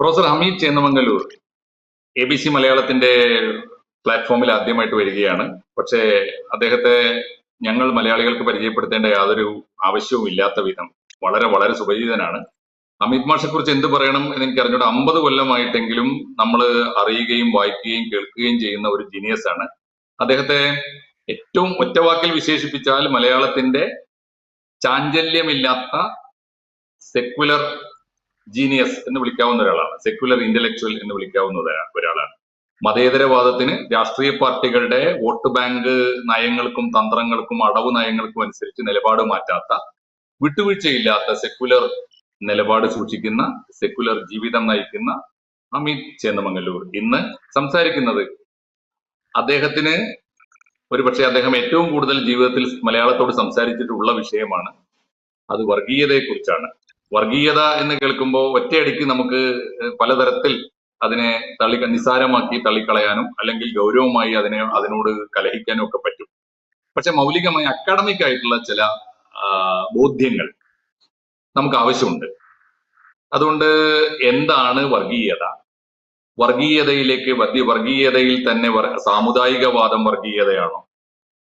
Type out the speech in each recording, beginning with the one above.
Professor Hameed Chennamangalur ABC മലയാളത്തിന്റെ പ്ലാറ്റ്ഫോമിൽ ആദ്യമായിട്ട് വരികയാണ്. പക്ഷേ അദ്ദേഹത്തെ ഞങ്ങൾ മലയാളികൾക്ക് പരിചയപ്പെടുത്തേണ്ട യാതൊരു ആവശ്യവും ഇല്ലാത്ത വിധം വളരെ വളരെ സുപരിചിതനാണ്. ഹമീദ് മാഷെ കുറിച്ച് എന്ത് പറയണം എന്ന് എനിക്ക് അറിഞ്ഞൂടെ. 50 കൊല്ലമായിട്ടെങ്കിലും നമ്മൾ അറിയുകയും വായിക്കുകയും കേൾക്കുകയും ചെയ്യുന്ന ഒരു ജീനിയസ് ആണ്. അദ്ദേഹത്തെ ഏറ്റവും ഒറ്റവാക്കിൽ വിശേഷിപ്പിച്ചാൽ മലയാളത്തിന്റെ ചാഞ്ചല്യമില്ലാത്ത സെക്യുലർ ജീനിയസ് എന്ന് വിളിക്കാവുന്ന ഒരാളാണ്. സെക്യുലർ ഇന്റലക്ച്വൽ എന്ന് വിളിക്കാവുന്ന ഒരാളാണ്. മതേതരവാദത്തിന് രാഷ്ട്രീയ പാർട്ടികളുടെ വോട്ട് ബാങ്ക് നയങ്ങൾക്കും തന്ത്രങ്ങൾക്കും അടവ് നയങ്ങൾക്കും അനുസരിച്ച് നിലപാട് മാറ്റാത്ത, വിട്ടുവീഴ്ചയില്ലാത്ത സെക്യുലർ നിലപാട് സൂക്ഷിക്കുന്ന, സെക്യുലർ ജീവിതം നയിക്കുന്ന ഹമീദ് ചേന്നമംഗലൂർ ഇന്ന് സംസാരിക്കുന്നത് അദ്ദേഹത്തിന് ഒരുപക്ഷെ അദ്ദേഹം ഏറ്റവും കൂടുതൽ ജീവിതത്തിൽ മലയാളത്തോട് സംസാരിച്ചിട്ടുള്ള വിഷയമാണ്. അത് വർഗീയതയെ കുറിച്ചാണ്. വർഗീയത എന്ന് കേൾക്കുമ്പോൾ ഒറ്റയടിക്ക് നമുക്ക് പലതരത്തിൽ അതിനെ നിസ്സാരമാക്കി തള്ളിക്കളയാനും അല്ലെങ്കിൽ ഗൗരവമായി അതിനോട് കലഹിക്കാനും ഒക്കെ പറ്റും. പക്ഷെ മൗലികമായി അക്കാഡമിക് ആയിട്ടുള്ള ചില ബോധ്യങ്ങൾ നമുക്ക് ആവശ്യമുണ്ട്. അതുകൊണ്ട് എന്താണ് വർഗീയത? വർഗീയതയിലേക്ക് വർഗീയതയിൽ തന്നെ സാമുദായികവാദം വർഗീയതയാണോ?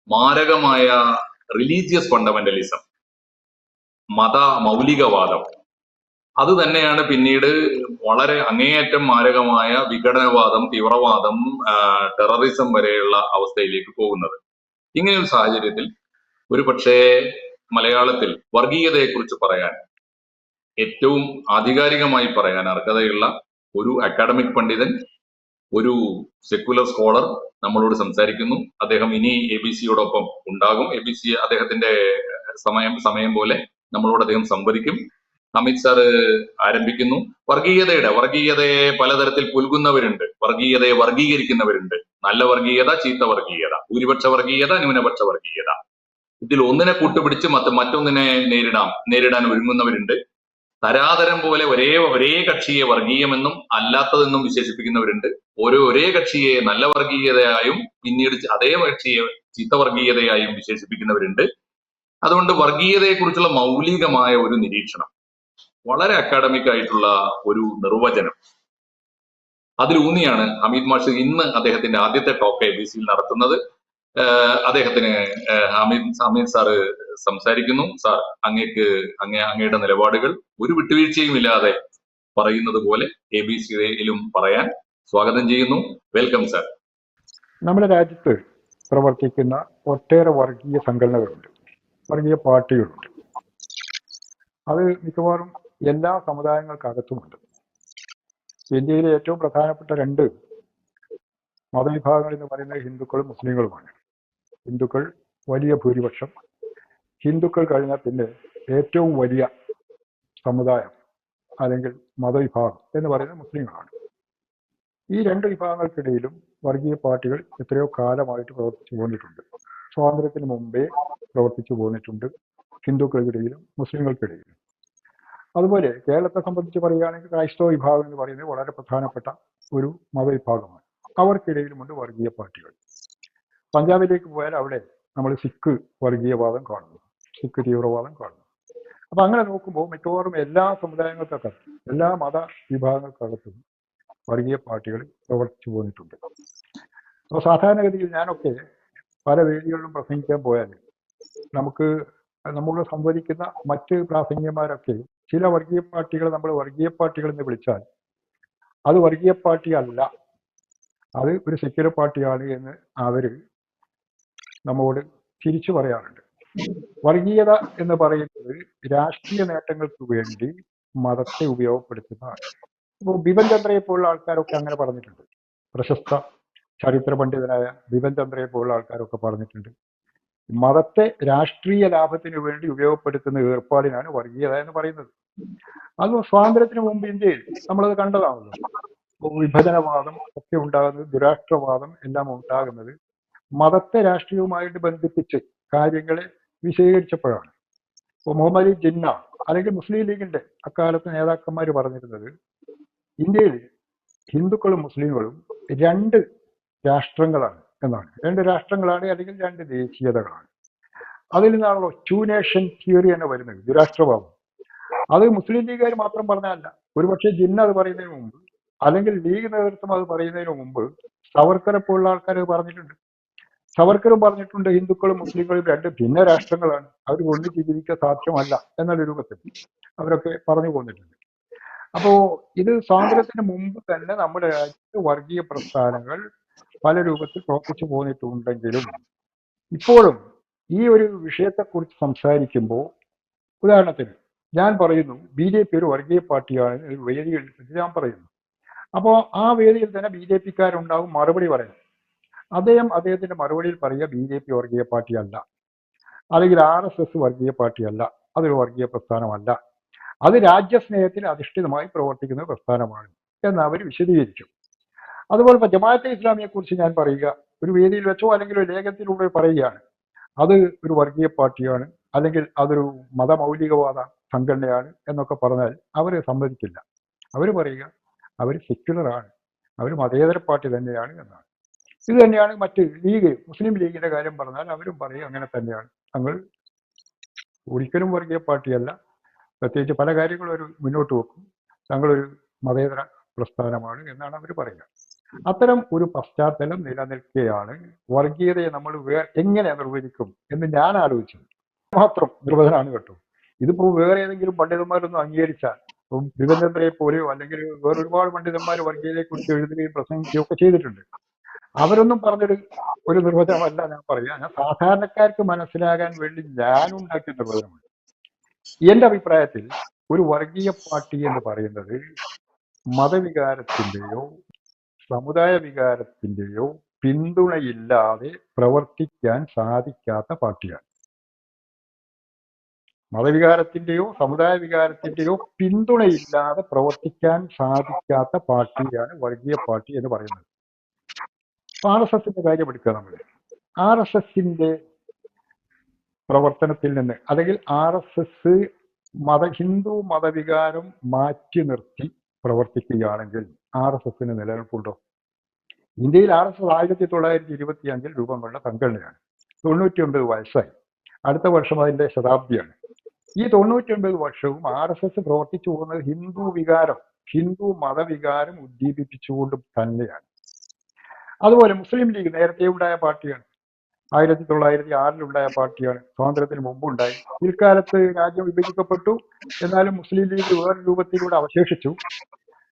മാരകമായ റിലീജിയസ് ഫണ്ടമെന്റലിസം, മത മൗലികവാദം, അത് തന്നെയാണ് പിന്നീട് വളരെ അങ്ങേയറ്റം മാരകമായ വിഘടനവാദം, തീവ്രവാദം, ടെററിസം വരെയുള്ള അവസ്ഥയിലേക്ക് പോകുന്നത്. ഇങ്ങനെയൊരു സാഹചര്യത്തിൽ ഒരു പക്ഷേ മലയാളത്തിൽ വർഗീയതയെക്കുറിച്ച് പറയാൻ, ഏറ്റവും ആധികാരികമായി പറയാൻ അർഹതയുള്ള ഒരു അക്കാഡമിക് പണ്ഡിതൻ, ഒരു സെക്യുലർ സ്കോളർ നമ്മളോട് സംസാരിക്കുന്നു. അദ്ദേഹം ഇനി ABC ഉണ്ടാകും. ABC അദ്ദേഹത്തിന്റെ സമയം പോലെ നമ്മളോട് അദ്ദേഹം സംവദിക്കും. ഹമീദ് സാറ് ആരംഭിക്കുന്നു. വർഗീയതയെ പലതരത്തിൽ പുൽകുന്നവരുണ്ട്, വർഗീയതയെ വർഗീകരിക്കുന്നവരുണ്ട്. നല്ല വർഗീയത, ചീത്ത വർഗീയത, ഭൂരിപക്ഷ വർഗീയത, ന്യൂനപക്ഷ വർഗീയത. ഇതിൽ ഒന്നിനെ കൂട്ടുപിടിച്ച് മറ്റൊന്നിനെ നേരിടാൻ ഒരുങ്ങുന്നവരുണ്ട്. തരാതരം പോലെ ഒരേ കക്ഷിയെ വർഗീയമെന്നും അല്ലാത്തതെന്നും വിശേഷിപ്പിക്കുന്നവരുണ്ട്. ഒരേ കക്ഷിയെ നല്ല വർഗീയതയായും പിന്നീട് അതേ കക്ഷിയെ ചീത്ത വർഗീയതയായും വിശേഷിപ്പിക്കുന്നവരുണ്ട്. അതുകൊണ്ട് വർഗീയതയെക്കുറിച്ചുള്ള മൗലികമായ ഒരു നിരീക്ഷണം, വളരെ അക്കാഡമിക് ആയിട്ടുള്ള ഒരു നിർവചനം, അതിലൂന്നിയാണ് ഹമീദ് മാഷ് ഇന്ന് അദ്ദേഹത്തിന്റെ ആദ്യത്തെ ടോക്ക് ABC നടത്തുന്നത്. അദ്ദേഹത്തിന് ഹമീദ് സാറ് സംസാരിക്കുന്നു. സാർ, അങ്ങയുടെ നിലപാടുകൾ ഒരു വിട്ടുവീഴ്ചയും ഇല്ലാതെ പറയുന്നത് പോലെ ABC പറയാൻ സ്വാഗതം ചെയ്യുന്നു. Welcome sir. നമ്മുടെ രാജ്യത്ത് പ്രവർത്തിക്കുന്ന ഒട്ടേറെ വർഗീയ സംഘടനകളുണ്ട്, വർഗീയ പാർട്ടികളുണ്ട്. അത് മിക്കവാറും എല്ലാ സമുദായങ്ങൾക്കകത്തുമുണ്ട്. ഇന്ത്യയിലെ ഏറ്റവും പ്രധാനപ്പെട്ട 2 മതവിഭാഗങ്ങൾ എന്ന് പറയുന്നത് ഹിന്ദുക്കളും മുസ്ലിങ്ങളുമാണ്. ഹിന്ദുക്കൾ വലിയ ഭൂരിപക്ഷം. ഹിന്ദുക്കൾ കഴിഞ്ഞാൽ പിന്നെ ഏറ്റവും വലിയ സമുദായം അല്ലെങ്കിൽ മതവിഭാഗം എന്ന് പറയുന്നത് മുസ്ലിങ്ങളാണ്. ഈ 2 വിഭാഗങ്ങൾക്കിടയിലും വർഗീയ പാർട്ടികൾ എത്രയോ കാലമായിട്ട് പ്രവർത്തിച്ചു പോന്നിട്ടുണ്ട്. സ്വാതന്ത്ര്യത്തിന് മുമ്പേ പ്രവർത്തിച്ചു പോന്നിട്ടുണ്ട്, ഹിന്ദുക്കൾക്കിടയിലും മുസ്ലിങ്ങൾക്കിടയിലും. അതുപോലെ കേരളത്തെ സംബന്ധിച്ച് പറയുകയാണെങ്കിൽ ക്രൈസ്തവ വിഭാഗം എന്ന് പറയുന്നത് വളരെ പ്രധാനപ്പെട്ട ഒരു മതവിഭാഗമാണ്. അവർക്കിടയിലുമുണ്ട് വർഗീയ പാർട്ടികൾ. പഞ്ചാബിലേക്ക് പോയാൽ അവിടെ നമ്മൾ സിഖ് വർഗീയവാദം കാണുന്നു, സിഖ് തീവ്രവാദം കാണുന്നു. അപ്പൊ അങ്ങനെ നോക്കുമ്പോൾ മിക്കവാറും എല്ലാ സമുദായങ്ങൾക്കകത്തും, എല്ലാ മത വിഭാഗങ്ങൾക്കകത്തും വർഗീയ പാർട്ടികൾ പ്രവർത്തിച്ചു പോന്നിട്ടുണ്ട്. അപ്പോൾ സാധാരണഗതിയിൽ ഞാനൊക്കെ പല വേദികളിലും പ്രസംഗിക്കാൻ പോയാൽ നമ്മൾ സംവദിക്കുന്ന മറ്റ് പ്രാസംഗികന്മാരൊക്കെ ചില വർഗീയ പാർട്ടികൾ നമ്മൾ വർഗീയ പാർട്ടികൾ എന്ന് വിളിച്ചാൽ അത് വർഗീയ പാർട്ടി അല്ല, അത് ഒരു സെക്യുലർ പാർട്ടിയാണ് എന്ന് അവര് നമ്മോട് തിരിച്ചു പറയാറുണ്ട്. വർഗീയത എന്ന് പറയുന്നത് രാഷ്ട്രീയ നേട്ടങ്ങൾക്ക് വേണ്ടി മതത്തെ ഉപയോഗപ്പെടുത്തുന്നതാണ്. ഇപ്പോൾ ബിപിൻ ചന്ദ്രയെ പോലുള്ള ആൾക്കാരൊക്കെ അങ്ങനെ പറഞ്ഞിട്ടുണ്ട്. പ്രശസ്ത ചരിത്ര പണ്ഡിതനായ ബിപിൻ ചന്ദ്രയെ പോലുള്ള ആൾക്കാരൊക്കെ പറഞ്ഞിട്ടുണ്ട്, മതത്തെ രാഷ്ട്രീയ ലാഭത്തിന് വേണ്ടി ഉപയോഗപ്പെടുത്തുന്ന ഏർപ്പാടിനാണ് വർഗീയത എന്ന് പറയുന്നത്. അത് സ്വാതന്ത്ര്യത്തിന് മുമ്പ് ഇന്ത്യയിൽ നമ്മളത് കണ്ടതാണല്ലോ. വിഭജനവാദം ഒക്കെ ഉണ്ടാകുന്നത്, ദുരാഷ്ട്രവാദം എല്ലാം ഉണ്ടാകുന്നത് മതത്തെ രാഷ്ട്രീയവുമായിട്ട് ബന്ധിപ്പിച്ച് കാര്യങ്ങളെ വിശദീകരിച്ചപ്പോഴാണ്. ഇപ്പോൾ മുഹമ്മദ് അലി ജിന്ന അല്ലെങ്കിൽ മുസ്ലിം ലീഗിന്റെ അക്കാലത്ത് നേതാക്കന്മാർ പറഞ്ഞിരുന്നത് ഇന്ത്യയിൽ ഹിന്ദുക്കളും മുസ്ലിങ്ങളും 2 രാഷ്ട്രങ്ങളാണ് എന്നാണ്. 2 രാഷ്ട്രങ്ങളാണ് അല്ലെങ്കിൽ 2 ദേശീയതകളാണ്. അതിൽ നിന്നാണല്ലോ 2 നേഷൻ തിയറി തന്നെ വരുന്നത്, ദുരാഷ്ട്രവാദം. അത് മുസ്ലിം ലീഗുകാർ മാത്രം പറഞ്ഞതല്ല. ഒരുപക്ഷെ ജിന്ന അത് പറയുന്നതിന് മുമ്പ്, അല്ലെങ്കിൽ ലീഗ് നേതൃത്വം അത് പറയുന്നതിന് മുമ്പ് സവർക്കറെ പോലുള്ള ആൾക്കാർ പറഞ്ഞിട്ടുണ്ട്. സവർക്കറും പറഞ്ഞിട്ടുണ്ട് ഹിന്ദുക്കളും മുസ്ലിങ്ങളും രണ്ട് ഭിന്ന രാഷ്ട്രങ്ങളാണ്, അവർ ഒന്നിച്ച് ജീവിക്കാൻ സാധ്യമല്ല എന്നുള്ള രൂപത്തിൽ അവരൊക്കെ പറഞ്ഞു പോന്നിട്ടുണ്ട്. അപ്പോ ഇത് സ്വാതന്ത്ര്യത്തിന് മുമ്പ് തന്നെ നമ്മുടെ രാജ്യത്ത് വർഗീയ പ്രസ്ഥാനങ്ങൾ പല രൂപത്തിൽ പ്രവർത്തിച്ചു പോന്നിട്ടുണ്ടെങ്കിലും ഇപ്പോഴും ഈ ഒരു വിഷയത്തെക്കുറിച്ച് സംസാരിക്കുമ്പോൾ, ഉദാഹരണത്തിന് ഞാൻ പറയുന്നു ബി ജെ പി ഒരു വർഗീയ പാർട്ടിയാണ് ഒരു വേദിയിൽ ഞാൻ പറയുന്നു. അപ്പോൾ ആ വേദിയിൽ തന്നെ ബി ജെ പിക്കാരുണ്ടാവും മറുപടി പറയാൻ. അദ്ദേഹത്തിന്റെ മറുപടിയിൽ പറയുക ബി ജെ പി വർഗീയ പാർട്ടിയല്ല, അല്ലെങ്കിൽ RSS വർഗീയ പാർട്ടിയല്ല, അതൊരു വർഗീയ പ്രസ്ഥാനമല്ല, അത് രാജ്യസ്നേഹത്തിൽ അധിഷ്ഠിതമായി പ്രവർത്തിക്കുന്ന പ്രസ്ഥാനമാണ് എന്ന് അവർ വിശദീകരിക്കും. അതുപോലെ ഇപ്പൊ ജമാഅത്തെ ഇസ്ലാമിയെ കുറിച്ച് ഞാൻ പറയുക, ഒരു വേദിയിൽ വെച്ചോ അല്ലെങ്കിൽ ഒരു ലേഖനത്തിലൂടെ പറയുകയാണ് അത് ഒരു വർഗീയ പാർട്ടിയാണ്, അല്ലെങ്കിൽ അതൊരു മതമൗലികവാദ സംഘടനയാണ് എന്നൊക്കെ പറഞ്ഞാൽ അവർ സമ്മതിക്കില്ല. അവർ പറയുക അവർ സെക്യുലറാണ്, അവർ മതേതര പാർട്ടി തന്നെയാണ് എന്നാണ്. ഇത് തന്നെയാണ് മറ്റ് ലീഗ്, മുസ്ലിം ലീഗിന്റെ കാര്യം പറഞ്ഞാൽ അവരും പറയും അങ്ങനെ തന്നെയാണ്, തങ്ങൾ ഒരിക്കലും വർഗീയ പാർട്ടിയല്ല, പ്രത്യേകിച്ച് പല കാര്യങ്ങളും അവർ മുന്നോട്ട് വെക്കും, തങ്ങളൊരു മതേതര പ്രസ്ഥാനമാണ് എന്നാണ് അവർ പറയുക. അത്തരം ഒരു പശ്ചാത്തലം നിലനിൽക്കുകയാണ് വർഗീയതയെ നമ്മൾ എങ്ങനെ നിർവചിക്കും എന്ന് ഞാൻ ആലോചിച്ചത്. മാത്രം നിർവചനമാണ് കേട്ടോ. ഇതിപ്പോ വേറെ ഏതെങ്കിലും പണ്ഡിതന്മാരൊന്നും അംഗീകരിച്ചാൽ, ഇപ്പം ശിവചന്ദ്രയെ പോലെയോ അല്ലെങ്കിൽ വേറെ ഒരുപാട് പണ്ഡിതന്മാർ വർഗീയതയെ കുറിച്ച് എഴുതുകയും പ്രസംഗിക്കുകയും ഒക്കെ ചെയ്തിട്ടുണ്ട്. അവരൊന്നും പറഞ്ഞൊരു ഒരു നിർവചനമല്ല ഞാൻ പറയുക. ഞാൻ സാധാരണക്കാർക്ക് മനസ്സിലാകാൻ വേണ്ടി ഞാൻ ഉണ്ടാക്കിയ നിർവചനമാണ്. എന്റെ അഭിപ്രായത്തിൽ ഒരു വർഗീയ പാർട്ടി എന്ന് പറയുന്നത് മതവികാരത്തിന്റെയോ സമുദായ വികാരത്തിന്റെയോ പിന്തുണയില്ലാതെ പ്രവർത്തിക്കാൻ സാധിക്കാത്ത പാർട്ടിയാണ്. മതവികാരത്തിന്റെയോ സമുദായ വികാരത്തിന്റെയോ പിന്തുണയില്ലാതെ പ്രവർത്തിക്കാൻ സാധിക്കാത്ത പാർട്ടിയാണ് വർഗീയ പാർട്ടി എന്ന് പറയുന്നത്. RSSന്റെ കാര്യം എടുക്കുക. നമ്മൾ RSSന്റെ പ്രവർത്തനത്തിൽ നിന്ന്, അല്ലെങ്കിൽ RSS ഹിന്ദു മതവികാരം മാറ്റി നിർത്തി പ്രവർത്തിക്കുകയാണെങ്കിൽ RSSന് നിലനിൽപ്പുണ്ടോ? ഇന്ത്യയിൽ RSS 1925 രൂപം കൊണ്ട സംഘടനയാണ്. 99 വയസ്സായി. അടുത്ത വർഷം അതിന്റെ ശതാബ്ദിയാണ്. ഈ 99 വർഷവും RSS പ്രവർത്തിച്ചു പോകുന്നത് ഹിന്ദു മതവികാരം ഉദ്ദീപിപ്പിച്ചുകൊണ്ടും തന്നെയാണ്. അതുപോലെ മുസ്ലിം ലീഗ് നേരത്തെ ഉണ്ടായ പാർട്ടിയാണ്, 1906 ഉണ്ടായ പാർട്ടിയാണ്, സ്വാതന്ത്ര്യത്തിന് മുമ്പുണ്ടായി. പിൽക്കാലത്ത് രാജ്യം വിഭജിക്കപ്പെട്ടു, എന്നാലും മുസ്ലിം ലീഗ് വേറെ രൂപത്തിലൂടെ അവശേഷിച്ചു.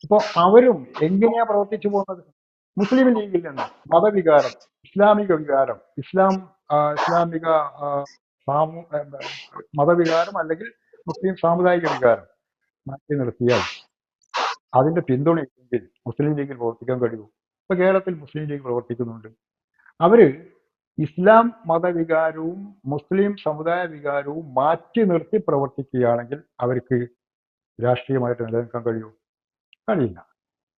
അപ്പോൾ അവരും എങ്ങനെയാ പ്രവർത്തിച്ചു പോകുന്നത്? മുസ്ലിം ലീഗിൽ നിന്ന് മതവികാരം, ഇസ്ലാമിക വികാരം, ഇസ്ലാമിക മതവികാരം അല്ലെങ്കിൽ മുസ്ലിം സാമുദായിക വികാരം മാറ്റി നിർത്തിയാൽ അതിന്റെ പിന്തുണയില്ലെങ്കിൽ മുസ്ലിം ലീഗിൽ പ്രവർത്തിക്കാൻ കഴിയൂ. ഇപ്പൊ കേരളത്തിൽ മുസ്ലിം ലീഗ് പ്രവർത്തിക്കുന്നുണ്ട്. അവര് ഇസ്ലാം മതവികാരവും മുസ്ലിം സമുദായ വികാരവും മാറ്റി നിർത്തി പ്രവർത്തിക്കുകയാണെങ്കിൽ അവർക്ക് രാഷ്ട്രീയമായിട്ട് നിലനിൽക്കാൻ കഴിയൂ? കഴിയില്ല.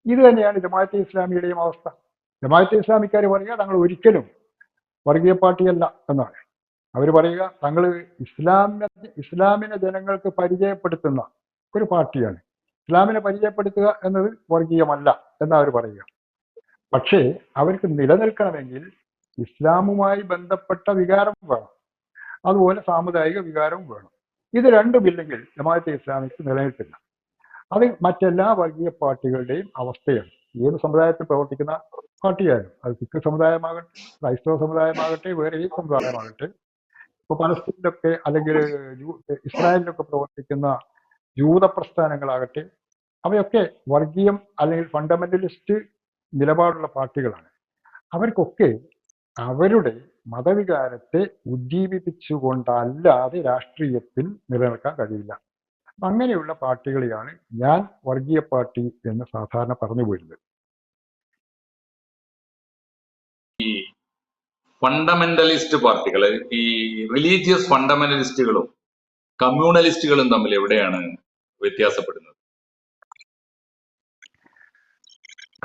ഇത് തന്നെയാണ് ജമാഅത്തെ ഇസ്ലാമിയുടെയും അവസ്ഥ. ജമാഅത്തെ ഇസ്ലാമിക്കാർ പറയുക തങ്ങൾ ഒരിക്കലും വർഗീയ പാർട്ടിയല്ല എന്നാണ്. അവർ പറയുക തങ്ങൾ ഇസ്ലാമിനെ ജനങ്ങൾക്ക് പരിചയപ്പെടുത്തുന്ന ഒരു പാർട്ടിയാണ്, ഇസ്ലാമിനെ പരിചയപ്പെടുത്തുക എന്നത് വർഗീയമല്ല എന്നാണ് അവർ പറയുക. പക്ഷേ അവർക്ക് നിലനിൽക്കണമെങ്കിൽ ഇസ്ലാമുമായി ബന്ധപ്പെട്ട വികാരം വേണം, അതുപോലെ സാമുദായിക വികാരവും വേണം. ഇത് രണ്ടുമില്ലെങ്കിൽ ജമാഅത്തെ ഇസ്ലാമിക്ക് നിലനിൽപ്പില്ല. അത് മറ്റെല്ലാ വർഗീയ പാർട്ടികളുടെയും അവസ്ഥയാണ്. ഏത് സമുദായത്തിൽ പ്രവർത്തിക്കുന്ന പാർട്ടിയായാലും, അത് സിഖ് സമുദായമാകട്ടെ, ക്രൈസ്തവ സമുദായമാകട്ടെ, വേറെ ഏത് സമുദായമാകട്ടെ, ഇപ്പൊ പലസ്തീനിലൊക്കെ അല്ലെങ്കിൽ ഇസ്രായേലിലൊക്കെ പ്രവർത്തിക്കുന്ന ജൂത പ്രസ്ഥാനങ്ങളാകട്ടെ, അവയൊക്കെ വർഗീയം അല്ലെങ്കിൽ ഫണ്ടമെന്റലിസ്റ്റ് നിലപാടുള്ള പാർട്ടികളാണ്. അവർക്കൊക്കെ അവരുടെ മതവികാരത്തെ ഉദ്ദീപിപ്പിച്ചുകൊണ്ടല്ലാതെ രാഷ്ട്രീയത്തിൽ നിലനിൽക്കാൻ കഴിയില്ല. അങ്ങനെയുള്ള പാർട്ടികളെയാണ് ഞാൻ വർഗീയ പാർട്ടി എന്ന് സാധാരണ പറഞ്ഞു പോരുന്നത്. ഈ ഫണ്ടമെന്റലിസ്റ്റ് പാർട്ടികൾ, ഈ റിലീജിയസ് ഫണ്ടമെന്റലിസ്റ്റുകളും കമ്മ്യൂണലിസ്റ്റുകളും തമ്മിൽ എവിടെയാണ് വ്യത്യാസപ്പെടുന്നത്?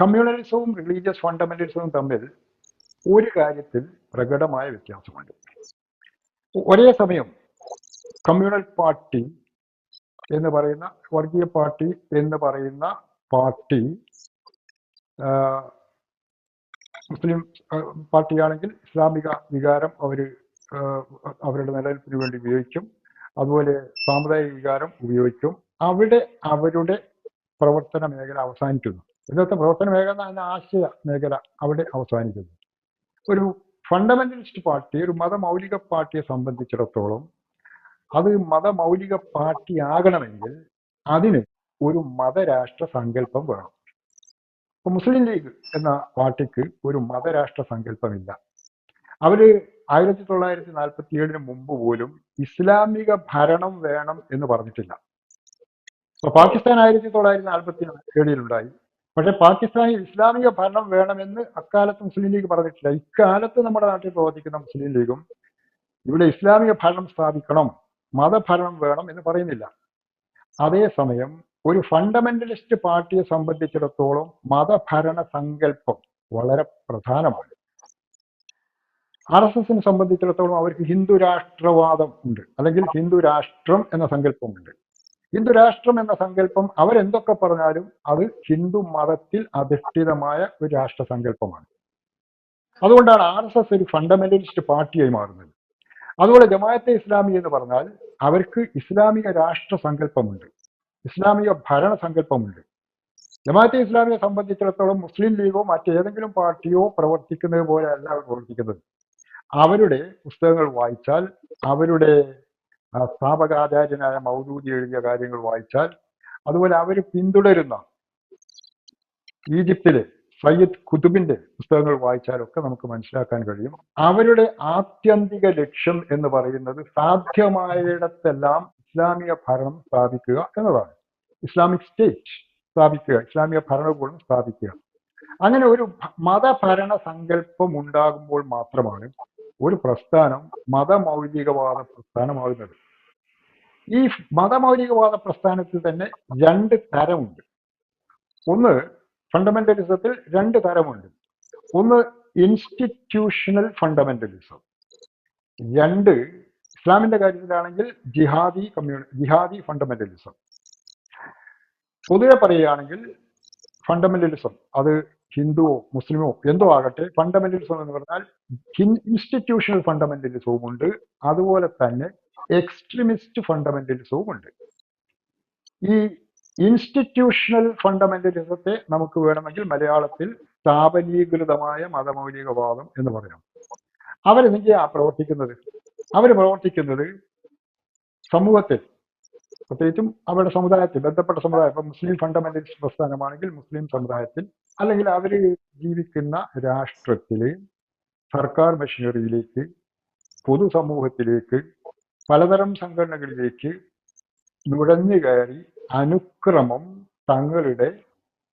കമ്മ്യൂണലിസവും റിലീജിയസ് ഫണ്ടമെന്റലിസവും തമ്മിൽ ഒരു കാര്യത്തിൽ പ്രകടമായ വ്യത്യാസമുണ്ട്. ഒരേ സമയം കമ്മ്യൂണൽ പാർട്ടി എന്ന് പറയുന്ന, വർഗീയ പാർട്ടി എന്ന് പറയുന്ന പാർട്ടി മുസ്ലിം പാർട്ടിയാണെങ്കിൽ ഇസ്ലാമിക വികാരം അവരുടെ നിലനിൽപ്പിന് വേണ്ടി ഉപയോഗിക്കും, അതുപോലെ സാമുദായിക വികാരം ഉപയോഗിക്കും, അവിടെ അവരുടെ പ്രവർത്തന മേഖല അവസാനിക്കുന്നു. ഇന്നത്തെ പ്രവർത്തന മേഖല എന്ന ആശയ മേഖല അവിടെ അവസാനിക്കുന്നു. ഒരു ഫണ്ടമെന്റലിസ്റ്റ് പാർട്ടി, ഒരു മതമൗലിക പാർട്ടിയെ സംബന്ധിച്ചിടത്തോളം അത് മതമൗലിക പാർട്ടി ആകണമെങ്കിൽ അതിന് ഒരു മതരാഷ്ട്ര സങ്കല്പം വേണം. ഇപ്പൊ മുസ്ലിം ലീഗ് എന്ന പാർട്ടിക്ക് ഒരു മതരാഷ്ട്ര സങ്കല്പമില്ല. അവര് 1947 മുമ്പ് പോലും ഇസ്ലാമിക ഭരണം വേണം എന്ന് പറഞ്ഞിട്ടില്ല. ഇപ്പൊ പാകിസ്ഥാൻ 1947 ഉണ്ടായി. പക്ഷെ പാകിസ്ഥാനിൽ ഇസ്ലാമിക ഭരണം വേണമെന്ന് അക്കാലത്ത് മുസ്ലിം ലീഗ് പറഞ്ഞിട്ടില്ല. ഇക്കാലത്ത് നമ്മുടെ നാട്ടിൽ പ്രവർത്തിക്കുന്ന മുസ്ലിം ലീഗും ഇവിടെ ഇസ്ലാമിക ഭരണം സ്ഥാപിക്കണം, മതഭരണം വേണം എന്ന് പറയുന്നില്ല. അതേസമയം ഒരു ഫണ്ടമെന്റലിസ്റ്റ് പാർട്ടിയെ സംബന്ധിച്ചിടത്തോളം മതഭരണ സങ്കല്പം വളരെ പ്രധാനമാണ്. RSSനെ സംബന്ധിച്ചിടത്തോളം അവർക്ക് ഹിന്ദു രാഷ്ട്രവാദം ഉണ്ട്, അല്ലെങ്കിൽ ഹിന്ദു രാഷ്ട്രം എന്ന സങ്കല്പമുണ്ട്. ഹിന്ദു രാഷ്ട്രം എന്ന സങ്കല്പം അവരെന്തൊക്കെ പറഞ്ഞാലും അത് ഹിന്ദു മതത്തിൽ അധിഷ്ഠിതമായ ഒരു രാഷ്ട്ര സങ്കല്പമാണ്. അതുകൊണ്ടാണ് RSS ഒരു ഫണ്ടമെന്റലിസ്റ്റ് പാർട്ടിയായി മാറുന്നത്. അതുപോലെ ജമാഅത്തെ ഇസ്ലാമി എന്ന് പറഞ്ഞാൽ അവർക്ക് ഇസ്ലാമിക രാഷ്ട്ര സങ്കല്പമുണ്ട്, ഇസ്ലാമിക ഭരണ സങ്കല്പമുണ്ട്. ജമാഅത്തെ ഇസ്ലാമിയെ സംബന്ധിച്ചിടത്തോളം മുസ്ലിം ലീഗോ മറ്റേതെങ്കിലും പാർട്ടിയോ പ്രവർത്തിക്കുന്നത് പോലെ അല്ല അവർ പ്രവർത്തിക്കുന്നത്. അവരുടെ പുസ്തകങ്ങൾ വായിച്ചാൽ, അവരുടെ സ്ഥാപകാചാര്യനായ മൗദൂദി എഴുതിയ കാര്യങ്ങൾ വായിച്ചാൽ, അതുപോലെ അവർ പിന്തുടരുന്ന ഈജിപ്തിലെ സയ്യിദ് ഖുതുബിന്റെ പുസ്തകങ്ങൾ വായിച്ചാലൊക്കെ നമുക്ക് മനസ്സിലാക്കാൻ കഴിയും. അവരുടെ ആത്യന്തിക ലക്ഷ്യം എന്ന് പറയുന്നത് സാധ്യമായിടത്തെല്ലാം ഇസ്ലാമിക ഭരണം സ്ഥാപിക്കുക എന്നതാണ്. ഇസ്ലാമിക് സ്റ്റേറ്റ് സ്ഥാപിക്കുക, ഇസ്ലാമിക ഭരണകൂടം സ്ഥാപിക്കുക. അങ്ങനെ ഒരു മതഭരണ സങ്കല്പം ഉണ്ടാകുമ്പോൾ മാത്രമാണ് ഒരു പ്രസ്ഥാനം മതമൗലികവാദ പ്രസ്ഥാനമാകുന്നത്. ഈ മതമൗലികവാദ പ്രസ്ഥാനത്തിൽ തന്നെ രണ്ട് തരമുണ്ട്. ഒന്ന്, ഫണ്ടമെന്റലിസത്തിൽ രണ്ട് തരമുണ്ട്. ഒന്ന് ഇൻസ്റ്റിറ്റ്യൂഷണൽ ഫണ്ടമെന്റലിസം, രണ്ട് ഇസ്ലാമിന്റെ കാര്യത്തിലാണെങ്കിൽ ജിഹാദി ഫണ്ടമെന്റലിസം. പൊതുവെ പറയുകയാണെങ്കിൽ ഫണ്ടമെന്റലിസം അത് ഹിന്ദുവോ മുസ്ലിമോ എന്തോ ആകട്ടെ, ഫണ്ടമെന്റലിസം എന്ന് പറഞ്ഞാൽ ഇൻസ്റ്റിറ്റ്യൂഷണൽ ഫണ്ടമെന്റലിസവും ഉണ്ട്, അതുപോലെ തന്നെ എക്സ്ട്രീമിസ്റ്റ് ഫണ്ടമെന്റലിസവും ഉണ്ട്. ഈ ഇൻസ്റ്റിറ്റ്യൂഷണൽ ഫണ്ടമെന്റലിസത്തെ നമുക്ക് വേണമെങ്കിൽ മലയാളത്തിൽ സ്ഥാപനീകൃതമായ മതമൗലികവാദം എന്ന് പറയാം. അവരെന്തൊക്കെയാ പ്രവർത്തിക്കുന്നത്? അവർ പ്രവർത്തിക്കുന്നത് സമൂഹത്തിൽ, പ്രത്യേകിച്ചും അവരുടെ സമുദായത്തിൽ, ബന്ധപ്പെട്ട സമുദായം, ഇപ്പൊ മുസ്ലിം ഫണ്ടമെന്റലിസ്റ്റ് പ്രസ്ഥാനമാണെങ്കിൽ മുസ്ലിം സമുദായത്തിൽ, അല്ലെങ്കിൽ അവർ ജീവിക്കുന്ന രാഷ്ട്രത്തില്, സർക്കാർ മെഷീനറിയിലേക്ക്, പൊതുസമൂഹത്തിലേക്ക്, പലതരം സംഘടനകളിലേക്ക് നുഴഞ്ഞു കയറി അനുക്രമം തങ്ങളുടെ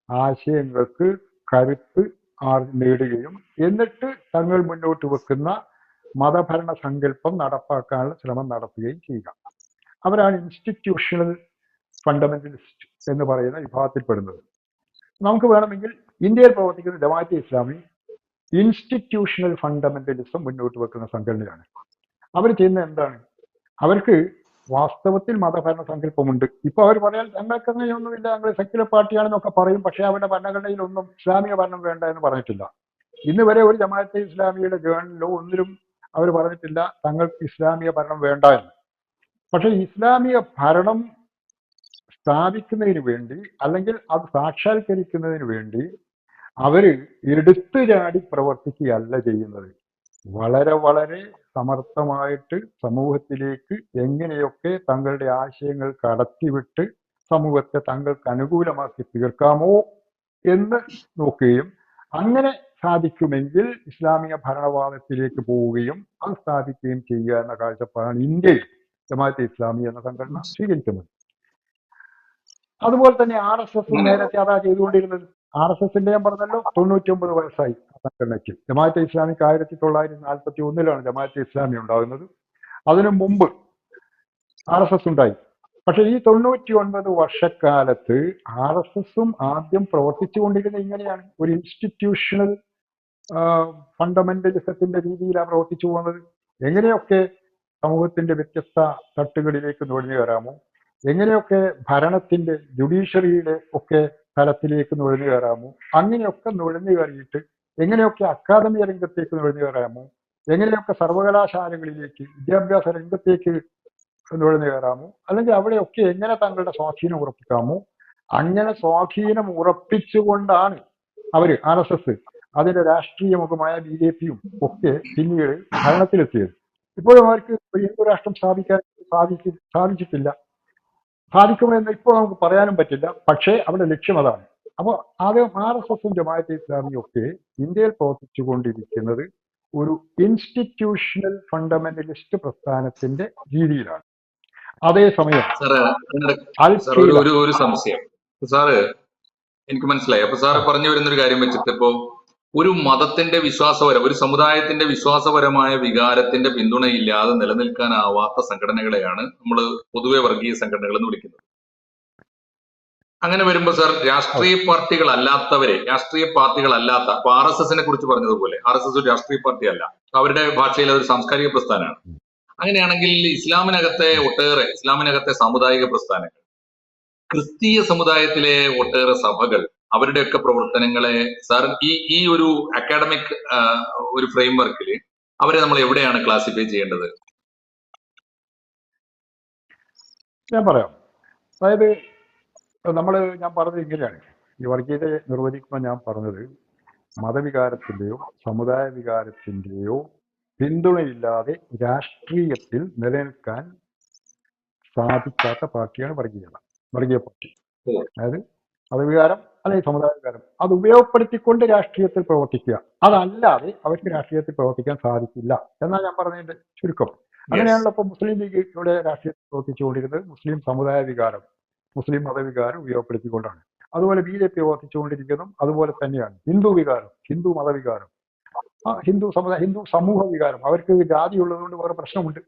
ആശയങ്ങൾക്ക് കരുത്ത് നേടുകയും എന്നിട്ട് തങ്ങൾ മുന്നോട്ട് വെക്കുന്ന മതഭരണ സങ്കല്പം നടപ്പാക്കാനുള്ള ശ്രമം നടത്തുകയും ചെയ്യുക. അവരാണ് ഇൻസ്റ്റിറ്റ്യൂഷണൽ ഫണ്ടമെന്റലിസ്റ്റ് എന്ന് പറയുന്ന വിഭാഗത്തിൽപ്പെടുന്നത്. നമുക്ക് വേണമെങ്കിൽ ഇന്ത്യയിൽ പ്രവർത്തിക്കുന്ന ജമാഅത്തെ ഇസ്ലാമി ഇൻസ്റ്റിറ്റ്യൂഷണൽ ഫണ്ടമെന്റലിസം മുന്നോട്ട് വെക്കുന്ന സംഘടനയാണ്. അവർ ചെയ്യുന്നത് എന്താണ്? അവർക്ക് വാസ്തവത്തിൽ മതഭരണ സങ്കല്പമുണ്ട്. ഇപ്പൊ അവർ പറയാൻ ഞങ്ങൾക്ക് അങ്ങനെയൊന്നുമില്ല, ഞങ്ങൾ സെക്യുലർ പാർട്ടിയാണെന്നൊക്കെ പറയും. പക്ഷെ അവരുടെ ഭരണഘടനയിലൊന്നും ഇസ്ലാമിക ഭരണം വേണ്ട എന്ന് പറഞ്ഞിട്ടില്ല. ഇന്ന് വരെ ഒരു ജമാഅത്തെ ഇസ്ലാമിയുടെ ജേണലിലോ ഒന്നിലും അവർ പറഞ്ഞിട്ടില്ല തങ്ങൾക്ക് ഇസ്ലാമിക ഭരണം വേണ്ട എന്ന്. പക്ഷെ ഇസ്ലാമിക ഭരണം സ്ഥാപിക്കുന്നതിന് വേണ്ടി, അല്ലെങ്കിൽ അത് സാക്ഷാത്കരിക്കുന്നതിന് വേണ്ടി അവര് എടുത്തു ചാടി പ്രവർത്തിക്കുകയല്ല ചെയ്യുന്നത്. വളരെ വളരെ സമർത്ഥമായിട്ട് സമൂഹത്തിലേക്ക് എങ്ങനെയൊക്കെ തങ്ങളുടെ ആശയങ്ങൾ കടത്തിവിട്ട് സമൂഹത്തെ തങ്ങൾക്ക് അനുകൂലമാക്കി തീർക്കാമോ എന്ന് നോക്കുകയും, അങ്ങനെ സാധിക്കുമെങ്കിൽ ഇസ്ലാമിക ഭരണവാദത്തിലേക്ക് പോവുകയും അത് സ്ഥാപിക്കുകയും ചെയ്യുക എന്ന കാഴ്ചപ്പാടാണ് ഇന്ത്യയിൽ ജമാഅത്തെ ഇസ്ലാമി എന്ന സംഘടന സ്വീകരിക്കുന്നത്. അതുപോലെ തന്നെ RSS നേരത്തെ അതാ ചെയ്തുകൊണ്ടിരുന്നത്. RSSന്റെ ഞാൻ പറഞ്ഞല്ലോ 99 വയസ്സായി സംഘടനയ്ക്ക്. ജമാഅത്തെ ഇസ്ലാമിക്ക് 1941 ജമാഅത്തെ ഇസ്ലാമി ഉണ്ടാകുന്നത്. അതിനു മുമ്പ് RSS ഉണ്ടായി. പക്ഷെ ഈ 99 വർഷക്കാലത്ത് RSSും ആദ്യം പ്രവർത്തിച്ചുകൊണ്ടിരുന്നത് ഇങ്ങനെയാണ്, ഒരു ഇൻസ്റ്റിറ്റ്യൂഷണൽ ഫണ്ടമെന്റലിസത്തിന്റെ രീതിയിലാണ് പ്രവർത്തിച്ചു പോകുന്നത്. എങ്ങനെയൊക്കെ സമൂഹത്തിന്റെ വ്യത്യസ്ത തട്ടുകളിലേക്ക് നുഴഞ്ഞു കയറാമോ, എങ്ങനെയൊക്കെ ഭരണത്തിന്റെ ജുഡീഷ്യറിയുടെ ഒക്കെ തലത്തിലേക്ക് നുഴഞ്ഞു കയറാമോ, അങ്ങനെയൊക്കെ നുഴഞ്ഞു കയറിയിട്ട് എങ്ങനെയൊക്കെ അക്കാദമിക രംഗത്തേക്ക് നുഴഞ്ഞു കയറാമോ, എങ്ങനെയൊക്കെ സർവകലാശാലകളിലേക്ക്, വിദ്യാഭ്യാസ രംഗത്തേക്ക് നുഴഞ്ഞു കയറാമോ, അല്ലെങ്കിൽ അവിടെയൊക്കെ എങ്ങനെ തങ്ങളുടെ സ്വാധീനം ഉറപ്പിക്കാമോ അങ്ങനെ സ്വാധീനം ഉറപ്പിച്ചുകൊണ്ടാണ് അവര് RSS അതിന്റെ രാഷ്ട്രീയ മുഖമായ BJP-യും ഒക്കെ പിന്നീട് ഭരണത്തിലെത്തിയത്. ഇപ്പോഴും അവർക്ക് ഒരു ഹിന്ദു രാഷ്ട്രം സ്ഥാപിക്കാൻ സാധിച്ചിട്ടില്ല. സാധിക്കുമെന്ന് ഇപ്പോൾ നമുക്ക് പറയാനും പറ്റില്ല. പക്ഷേ അവരുടെ ലക്ഷ്യം അതാണ്. അപ്പോൾ ആദ്യം RSS-ഉം ജമാഅത്തെ ഇസ്ലാമിയും ഒക്കെ ഇന്ത്യയിൽ പ്രവർത്തിച്ചുകൊണ്ടിരിക്കുന്നത് ഒരു ഇൻസ്റ്റിറ്റ്യൂഷണൽ ഫണ്ടമെന്റലിസ്റ്റ് പ്രസ്ഥാനത്തിന്റെ രീതിയിലാണ്. അതേസമയം സാറ് അൽ സാർ ഖ്വയ്ദ ഒരു സംശയം സാറ്, എനിക്ക് മനസ്സിലായി. അപ്പൊ സാറ് പറഞ്ഞു വരുന്നൊരു കാര്യം വെച്ചിട്ട് ഇപ്പോ ഒരു മതത്തിന്റെ ഒരു സമുദായത്തിന്റെ വിശ്വാസപരമായ വികാരത്തിന്റെ പിന്തുണയില്ലാതെ നിലനിൽക്കാനാവാത്ത സംഘടനകളെയാണ് നമ്മൾ പൊതുവെ വർഗീയ സംഘടനകൾ എന്ന് വിളിക്കുന്നത്. അങ്ങനെ വരുമ്പോ സാർ രാഷ്ട്രീയ പാർട്ടികളല്ലാത്ത ഇപ്പൊ RSS-നെ കുറിച്ച് പറഞ്ഞതുപോലെ RSS ഒരു രാഷ്ട്രീയ പാർട്ടി അല്ല, അവരുടെ ഭാഷയിൽ അതൊരു സാംസ്കാരിക പ്രസ്ഥാനമാണ്. അങ്ങനെയാണെങ്കിൽ ഇസ്ലാമിനകത്തെ സാമുദായിക പ്രസ്ഥാനങ്ങൾ, ക്രിസ്തീയ സമുദായത്തിലെ ഒട്ടേറെ സഭകൾ, അവരുടെയൊക്കെ പ്രവർത്തനങ്ങളെ സാർ ഈ ഒരു അക്കാഡമിക് ഒരു ഫ്രെയിംവർക്കിൽ അവരെ നമ്മൾ എവിടെയാണ് ക്ലാസിഫൈ ചെയ്യേണ്ടത്? ഞാൻ പറയാം. അതായത് ഞാൻ പറഞ്ഞത് ഇങ്ങനെയാണ്. ഈ വർഗീയതയെ നിർവചിക്കുമ്പോൾ ഞാൻ പറഞ്ഞത് മതവികാരത്തിന്റെയോ സമുദായ വികാരത്തിന്റെയോ പിന്തുണയില്ലാതെ രാഷ്ട്രീയത്തിൽ നിലനിൽക്കാൻ സാധിക്കാത്ത പാർട്ടിയാണ് വർഗീയ പാർട്ടി. അതായത് മതവികാരം അല്ലെങ്കിൽ സമുദായ വികാരം അത് ഉപയോഗപ്പെടുത്തിക്കൊണ്ട് രാഷ്ട്രീയത്തിൽ പ്രവർത്തിക്കുക, അതല്ലാതെ അവർക്ക് രാഷ്ട്രീയത്തിൽ പ്രവർത്തിക്കാൻ സാധിക്കില്ല എന്നാണ് ഞാൻ പറഞ്ഞതിന്റെ ചുരുക്കം. അങ്ങനെയാണല്ലോ ഇപ്പൊ മുസ്ലിം ലീഗ് ഇവിടെ രാഷ്ട്രീയത്തിൽ പ്രവർത്തിച്ചുകൊണ്ടിരുന്നത്. മുസ്ലിം സമുദായ വികാരം, മുസ്ലിം മതവികാരം ഉപയോഗപ്പെടുത്തിക്കൊണ്ടാണ്. അതുപോലെ BJP പ്രവർത്തിച്ചുകൊണ്ടിരിക്കുന്നതും അതുപോലെ തന്നെയാണ്. ഹിന്ദു വികാരം, ഹിന്ദു മതവികാരം, ഹിന്ദു സമൂഹ വികാരം, അവർക്ക് ജാതി ഉള്ളതുകൊണ്ട് വേറെ പ്രശ്നമുണ്ട്.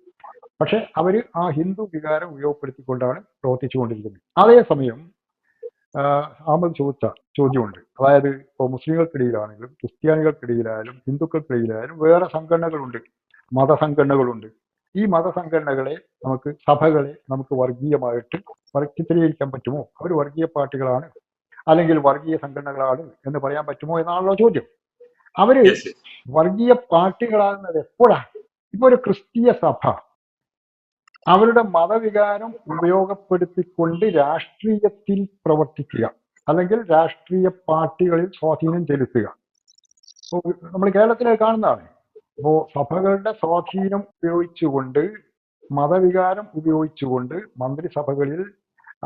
പക്ഷെ അവര് ആ ഹിന്ദു വികാരം ഉപയോഗപ്പെടുത്തിക്കൊണ്ടാണ് പ്രവർത്തിച്ചുകൊണ്ടിരിക്കുന്നത്. അതേസമയം അഹമ്മദ് ചോദിച്ച ചോദ്യമുണ്ട്. അതായത് ഇപ്പോൾ മുസ്ലിങ്ങൾക്കിടയിലാണെങ്കിലും ക്രിസ്ത്യാനികൾക്കിടയിലായാലും ഹിന്ദുക്കൾക്കിടയിലായാലും വേറെ സംഘടനകളുണ്ട്, മതസംഘടനകളുണ്ട്. ഈ മതസംഘടനകളെ സഭകളെ നമുക്ക് വർഗീയമായിട്ട് ചിത്രീകരിക്കാൻ പറ്റുമോ? അവർ വർഗീയ പാർട്ടികളാണ് അല്ലെങ്കിൽ വർഗീയ സംഘടനകളാണ് എന്ന് പറയാൻ പറ്റുമോ എന്നാണല്ലോ ചോദ്യം. അവര് വർഗീയ പാർട്ടികളാകുന്നത് എപ്പോഴാണ്? ഇപ്പൊ ഒരു ക്രിസ്തീയ സഭ അവരുടെ മതവികാരം ഉപയോഗപ്പെടുത്തിക്കൊണ്ട് രാഷ്ട്രീയത്തിൽ പ്രവർത്തിക്കുക അല്ലെങ്കിൽ രാഷ്ട്രീയ പാർട്ടികളിൽ സ്വാധീനം ചെലുത്തുക നമ്മൾ കേരളത്തിൽ കാണുന്നതാണ്. അപ്പോ സഭകളുടെ സ്വാധീനം ഉപയോഗിച്ചുകൊണ്ട്, മതവികാരം ഉപയോഗിച്ചുകൊണ്ട് മന്ത്രിസഭകളിൽ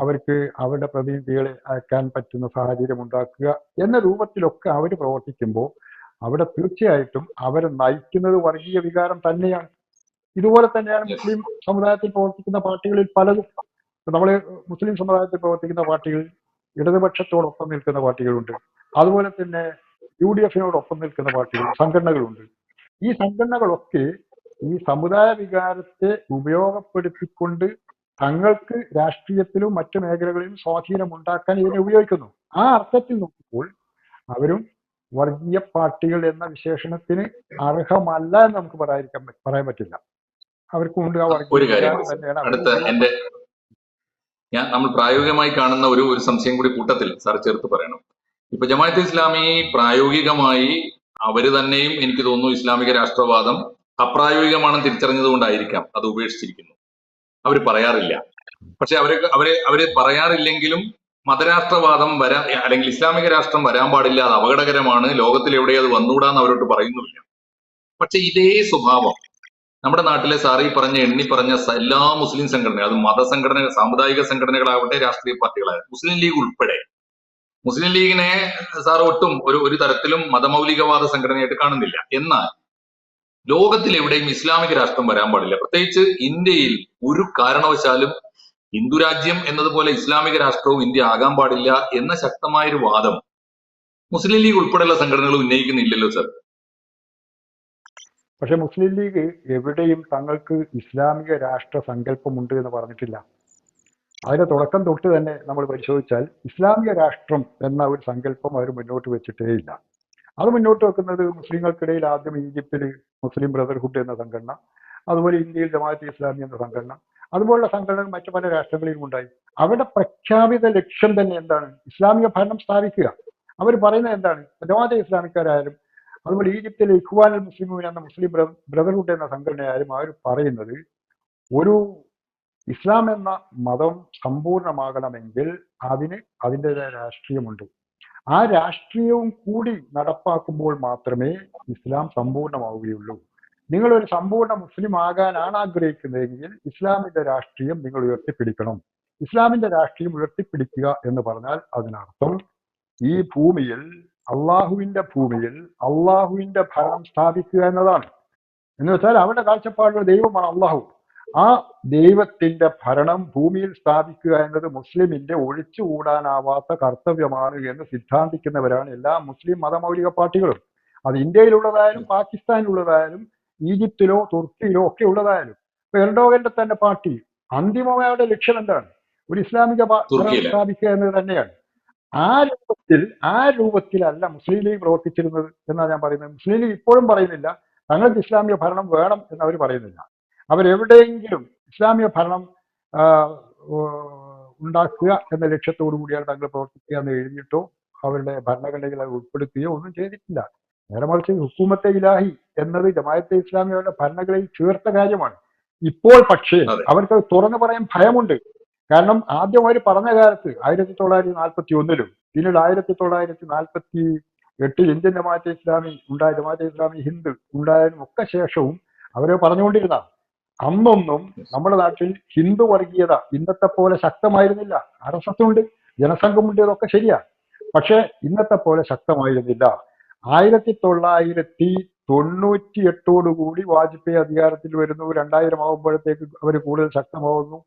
അവർക്ക് അവരുടെ പ്രതിനിധികളെ അയക്കാൻ പറ്റുന്ന സാഹചര്യം ഉണ്ടാക്കുക എന്ന രൂപത്തിലൊക്കെ അവർ പ്രവർത്തിക്കുമ്പോൾ അവിടെ തീർച്ചയായിട്ടും അവരെ നയിക്കുന്നത് വർഗീയ വികാരം തന്നെയാണ്. ഇതുപോലെ തന്നെയാണ് മുസ്ലിം സമുദായത്തിൽ പ്രവർത്തിക്കുന്ന പാർട്ടികളിൽ പലതും. നമ്മള് മുസ്ലിം സമുദായത്തിൽ പ്രവർത്തിക്കുന്ന പാർട്ടികളിൽ ഇടതുപക്ഷത്തോടൊപ്പം നിൽക്കുന്ന പാർട്ടികളുണ്ട്. അതുപോലെ തന്നെ UDF-നോടൊപ്പം നിൽക്കുന്ന സംഘടനകളുണ്ട്. ഈ സംഘടനകളൊക്കെ ഈ സമുദായ വികാരത്തെ ഉപയോഗപ്പെടുത്തിക്കൊണ്ട് തങ്ങൾക്ക് രാഷ്ട്രീയത്തിലും മറ്റു മേഖലകളിലും സ്വാധീനം ഉണ്ടാക്കാൻ ഇതിനെ ഉപയോഗിക്കുന്നു. ആ അർത്ഥത്തിൽ നോക്കുമ്പോൾ അവരും വർഗീയ പാർട്ടികൾ എന്ന വിശേഷണത്തിന് അർഹമല്ല എന്ന് നമുക്ക് പറയാൻ പറ്റില്ല. അവർക്കുണ്ട് ആ വർഗീയ തന്നെയാണ്. നമ്മൾ പ്രായോഗികമായി കാണുന്ന ഒരു സംശയം കൂടി കൂട്ടത്തിൽ സാർ ചേർത്ത് പറയണം. ഇപ്പൊ ജമാഅത്തെ ഇസ്ലാമി പ്രായോഗികമായി അവര് തന്നെയും എനിക്ക് തോന്നുന്നു ഇസ്ലാമിക രാഷ്ട്രവാദം അപ്രായോഗികമാണെന്ന് തിരിച്ചറിഞ്ഞത് കൊണ്ടായിരിക്കാം അത് ഉപേക്ഷിച്ചിരിക്കുന്നു. അവർ പറയാറില്ല. പക്ഷെ അവര് പറയാറില്ലെങ്കിലും മതരാഷ്ട്രവാദം അല്ലെങ്കിൽ ഇസ്ലാമിക രാഷ്ട്രം വരാൻ പാടില്ല, അത് അപകടകരമാണ്, ലോകത്തിൽ എവിടെ അത് വന്നുകൂടാന്ന് അവരോട് പറയുന്നുമില്ല. പക്ഷെ ഇതേ സ്വഭാവം നമ്മുടെ നാട്ടിലെ സാറി എണ്ണി പറഞ്ഞ എല്ലാ മുസ്ലിം സംഘടനകൾ, അത് മതസംഘടനകൾ, സാമുദായിക സംഘടനകളാവട്ടെ, രാഷ്ട്രീയ പാർട്ടികളാവട്ടെ, മുസ്ലിം ലീഗ് ഉൾപ്പെടെ, മുസ്ലിം ലീഗിനെ സാർ ഒട്ടും ഒരു തരത്തിലും മതമൗലികവാദ സംഘടനയായിട്ട് കാണുന്നില്ല. എന്നാൽ ലോകത്തിൽ എവിടെയും ഇസ്ലാമിക രാഷ്ട്രം വരാൻ പാടില്ല, പ്രത്യേകിച്ച് ഇന്ത്യയിൽ ഒരു കാരണവശാലും ഹിന്ദു രാജ്യം എന്നതുപോലെ ഇസ്ലാമിക രാഷ്ട്രവും ഇന്ത്യ ആകാൻ പാടില്ല എന്ന ശക്തമായൊരു വാദം മുസ്ലിം ലീഗ് ഉൾപ്പെടെയുള്ള സംഘടനകൾ ഉന്നയിക്കുന്നില്ലല്ലോ സർ. പക്ഷെ മുസ്ലിം ലീഗ് എവിടെയും തങ്ങൾക്ക് ഇസ്ലാമിക രാഷ്ട്ര സങ്കല്പമുണ്ട് എന്ന് പറഞ്ഞിട്ടില്ല. അതിന്റെ തുടക്കം തൊട്ട് തന്നെ നമ്മൾ പരിശോധിച്ചാൽ ഇസ്ലാമിക രാഷ്ട്രം എന്ന ഒരു സങ്കല്പം അവർ മുന്നോട്ട് വെച്ചിട്ടേ ഇല്ല. അത് മുന്നോട്ട് വെക്കുന്നത് മുസ്ലിങ്ങൾക്കിടയിൽ ആദ്യം ഈജിപ്തിൽ മുസ്ലിം ബ്രദർഹുഡ് എന്ന സംഘടന, അതുപോലെ ഇന്ത്യയിൽ ജമാഅത്തെ ഇസ്ലാമി എന്ന സംഘടന, അതുപോലുള്ള സംഘടനകൾ മറ്റു പല രാഷ്ട്രങ്ങളിലും ഉണ്ടായി. അവരുടെ പ്രഖ്യാപിത ലക്ഷ്യം തന്നെ എന്താണ്? ഇസ്ലാമിക ഭരണം സ്ഥാപിക്കുക. അവർ പറയുന്നത് എന്താണ്? ജമാഅത്തെ ഇസ്ലാമിക്കാരായാലും അതുപോലെ ഈജിപ്തിലെ ഇഖ്വാനുൽ മുസ്ലിമീൻ എന്ന മുസ്ലിം ബ്രദർഹുഡ് എന്ന സംഘടനയായാലും അവർ പറയുന്നത് ഒരു ഇസ്ലാം എന്ന മതം സമ്പൂർണ്ണമാകണമെങ്കിൽ അതിന് അതിൻ്റെതായ രാഷ്ട്രീയമുണ്ട്. ആ രാഷ്ട്രീയവും കൂടി നടപ്പാക്കുമ്പോൾ മാത്രമേ ഇസ്ലാം സമ്പൂർണ്ണമാവുകയുള്ളൂ. നിങ്ങളൊരു സമ്പൂർണ്ണ മുസ്ലിം ആകാനാണ് ആഗ്രഹിക്കുന്നതെങ്കിൽ ഇസ്ലാമിന്റെ രാഷ്ട്രീയം നിങ്ങൾ ഉയർത്തിപ്പിടിക്കണം. ഇസ്ലാമിന്റെ രാഷ്ട്രീയം ഉയർത്തിപ്പിടിക്കുക എന്ന് പറഞ്ഞാൽ അതിനർത്ഥം ഈ ഭൂമിയിൽ, അള്ളാഹുവിന്റെ ഭൂമിയിൽ അള്ളാഹുവിന്റെ ഭരണം സ്ഥാപിക്കുക എന്നതാണ്. എന്ന് വെച്ചാൽ അവരുടെ കാഴ്ചപ്പാടിലുള്ള ദൈവമാണ് അള്ളാഹു. ആ ദൈവത്തിന്റെ ഭരണം ഭൂമിയിൽ സ്ഥാപിക്കുക എന്നത് മുസ്ലിമിന്റെ ഒഴിച്ചുകൂടാനാവാത്ത കർത്തവ്യമാണ് എന്ന് സിദ്ധാന്തിക്കുന്നവരാണ് എല്ലാ മുസ്ലിം മതമൗലിക പാർട്ടികളും. അത് ഇന്ത്യയിലുള്ളതായാലും പാകിസ്ഥാനിലുള്ളതായാലും ഈജിപ്തിലോ തുർക്കിയിലോ ഒക്കെ ഉള്ളതായാലും. ഇപ്പൊ എർഡോഗന്റെ തന്നെ പാർട്ടി അന്തിമമായ അവരുടെ ലക്ഷ്യം എന്താണ്? ഒരു ഇസ്ലാമിക ഭരണം തുർക്കിയിലെ സ്ഥാപിക്കുക എന്നത് തന്നെയാണ്. ആ രൂപത്തിലല്ല മുസ്ലിം ലീഗ് പ്രവർത്തിച്ചിരുന്നത് എന്നാണ് ഞാൻ പറയുന്നത്. മുസ്ലിം ലീഗ് ഇപ്പോഴും പറയുന്നില്ല തങ്ങൾക്ക് ഇസ്ലാമിക ഭരണം വേണം എന്ന് അവർ പറയുന്നില്ല. അവരെവിടെയെങ്കിലും ഇസ്ലാമിക ഭരണം ഉണ്ടാക്കുക എന്ന ലക്ഷ്യത്തോടു കൂടിയാണ് തങ്ങൾ പ്രവർത്തിക്കുക എന്ന് എഴുതിയിട്ടോ അവരുടെ ഭരണഘടനയിൽ അത് ഉൾപ്പെടുത്തുകയോ ഒന്നും ചെയ്തിട്ടില്ല. നേരെ മറിച്ച് ഹുക്കൂമത്തെ ഇലാഹി എന്നത് ജമാഅത്തെ ഇസ്ലാമിയുടെ ഭരണഘടനയിൽ ചേർത്ത കാര്യമാണ്. ഇപ്പോൾ പക്ഷേ അതെ അവർക്ക് അത് തുറന്നു പറയാൻ ഭയമുണ്ട്. കാരണം ആദ്യം അവർ പറഞ്ഞ കാലത്ത് 1941-ലും പിന്നീട് 1948 ഇന്ത്യൻ ജമാഅത്തെ ഇസ്ലാമി ഉണ്ടായ, ജമാഅത്തെ ഇസ്ലാമി ഹിന്ദ് ഉണ്ടായതിനും ഒക്കെ ശേഷവും അവരെ പറഞ്ഞുകൊണ്ടിരുന്ന അന്നൊന്നും നമ്മുടെ നാട്ടിൽ ഹിന്ദു വർഗീയത ഇന്നത്തെ പോലെ ശക്തമായിരുന്നില്ല. RSS ഉണ്ട്, ജനസംഘമുണ്ട്, ഇതൊക്കെ ശരിയാ. പക്ഷെ ഇന്നത്തെ പോലെ ശക്തമായിരുന്നില്ല. 1998 വാജ്പേയി അധികാരത്തിൽ വരുന്നു. 2000 ആകുമ്പോഴത്തേക്ക് അവർ കൂടുതൽ ശക്തമാവുന്നു.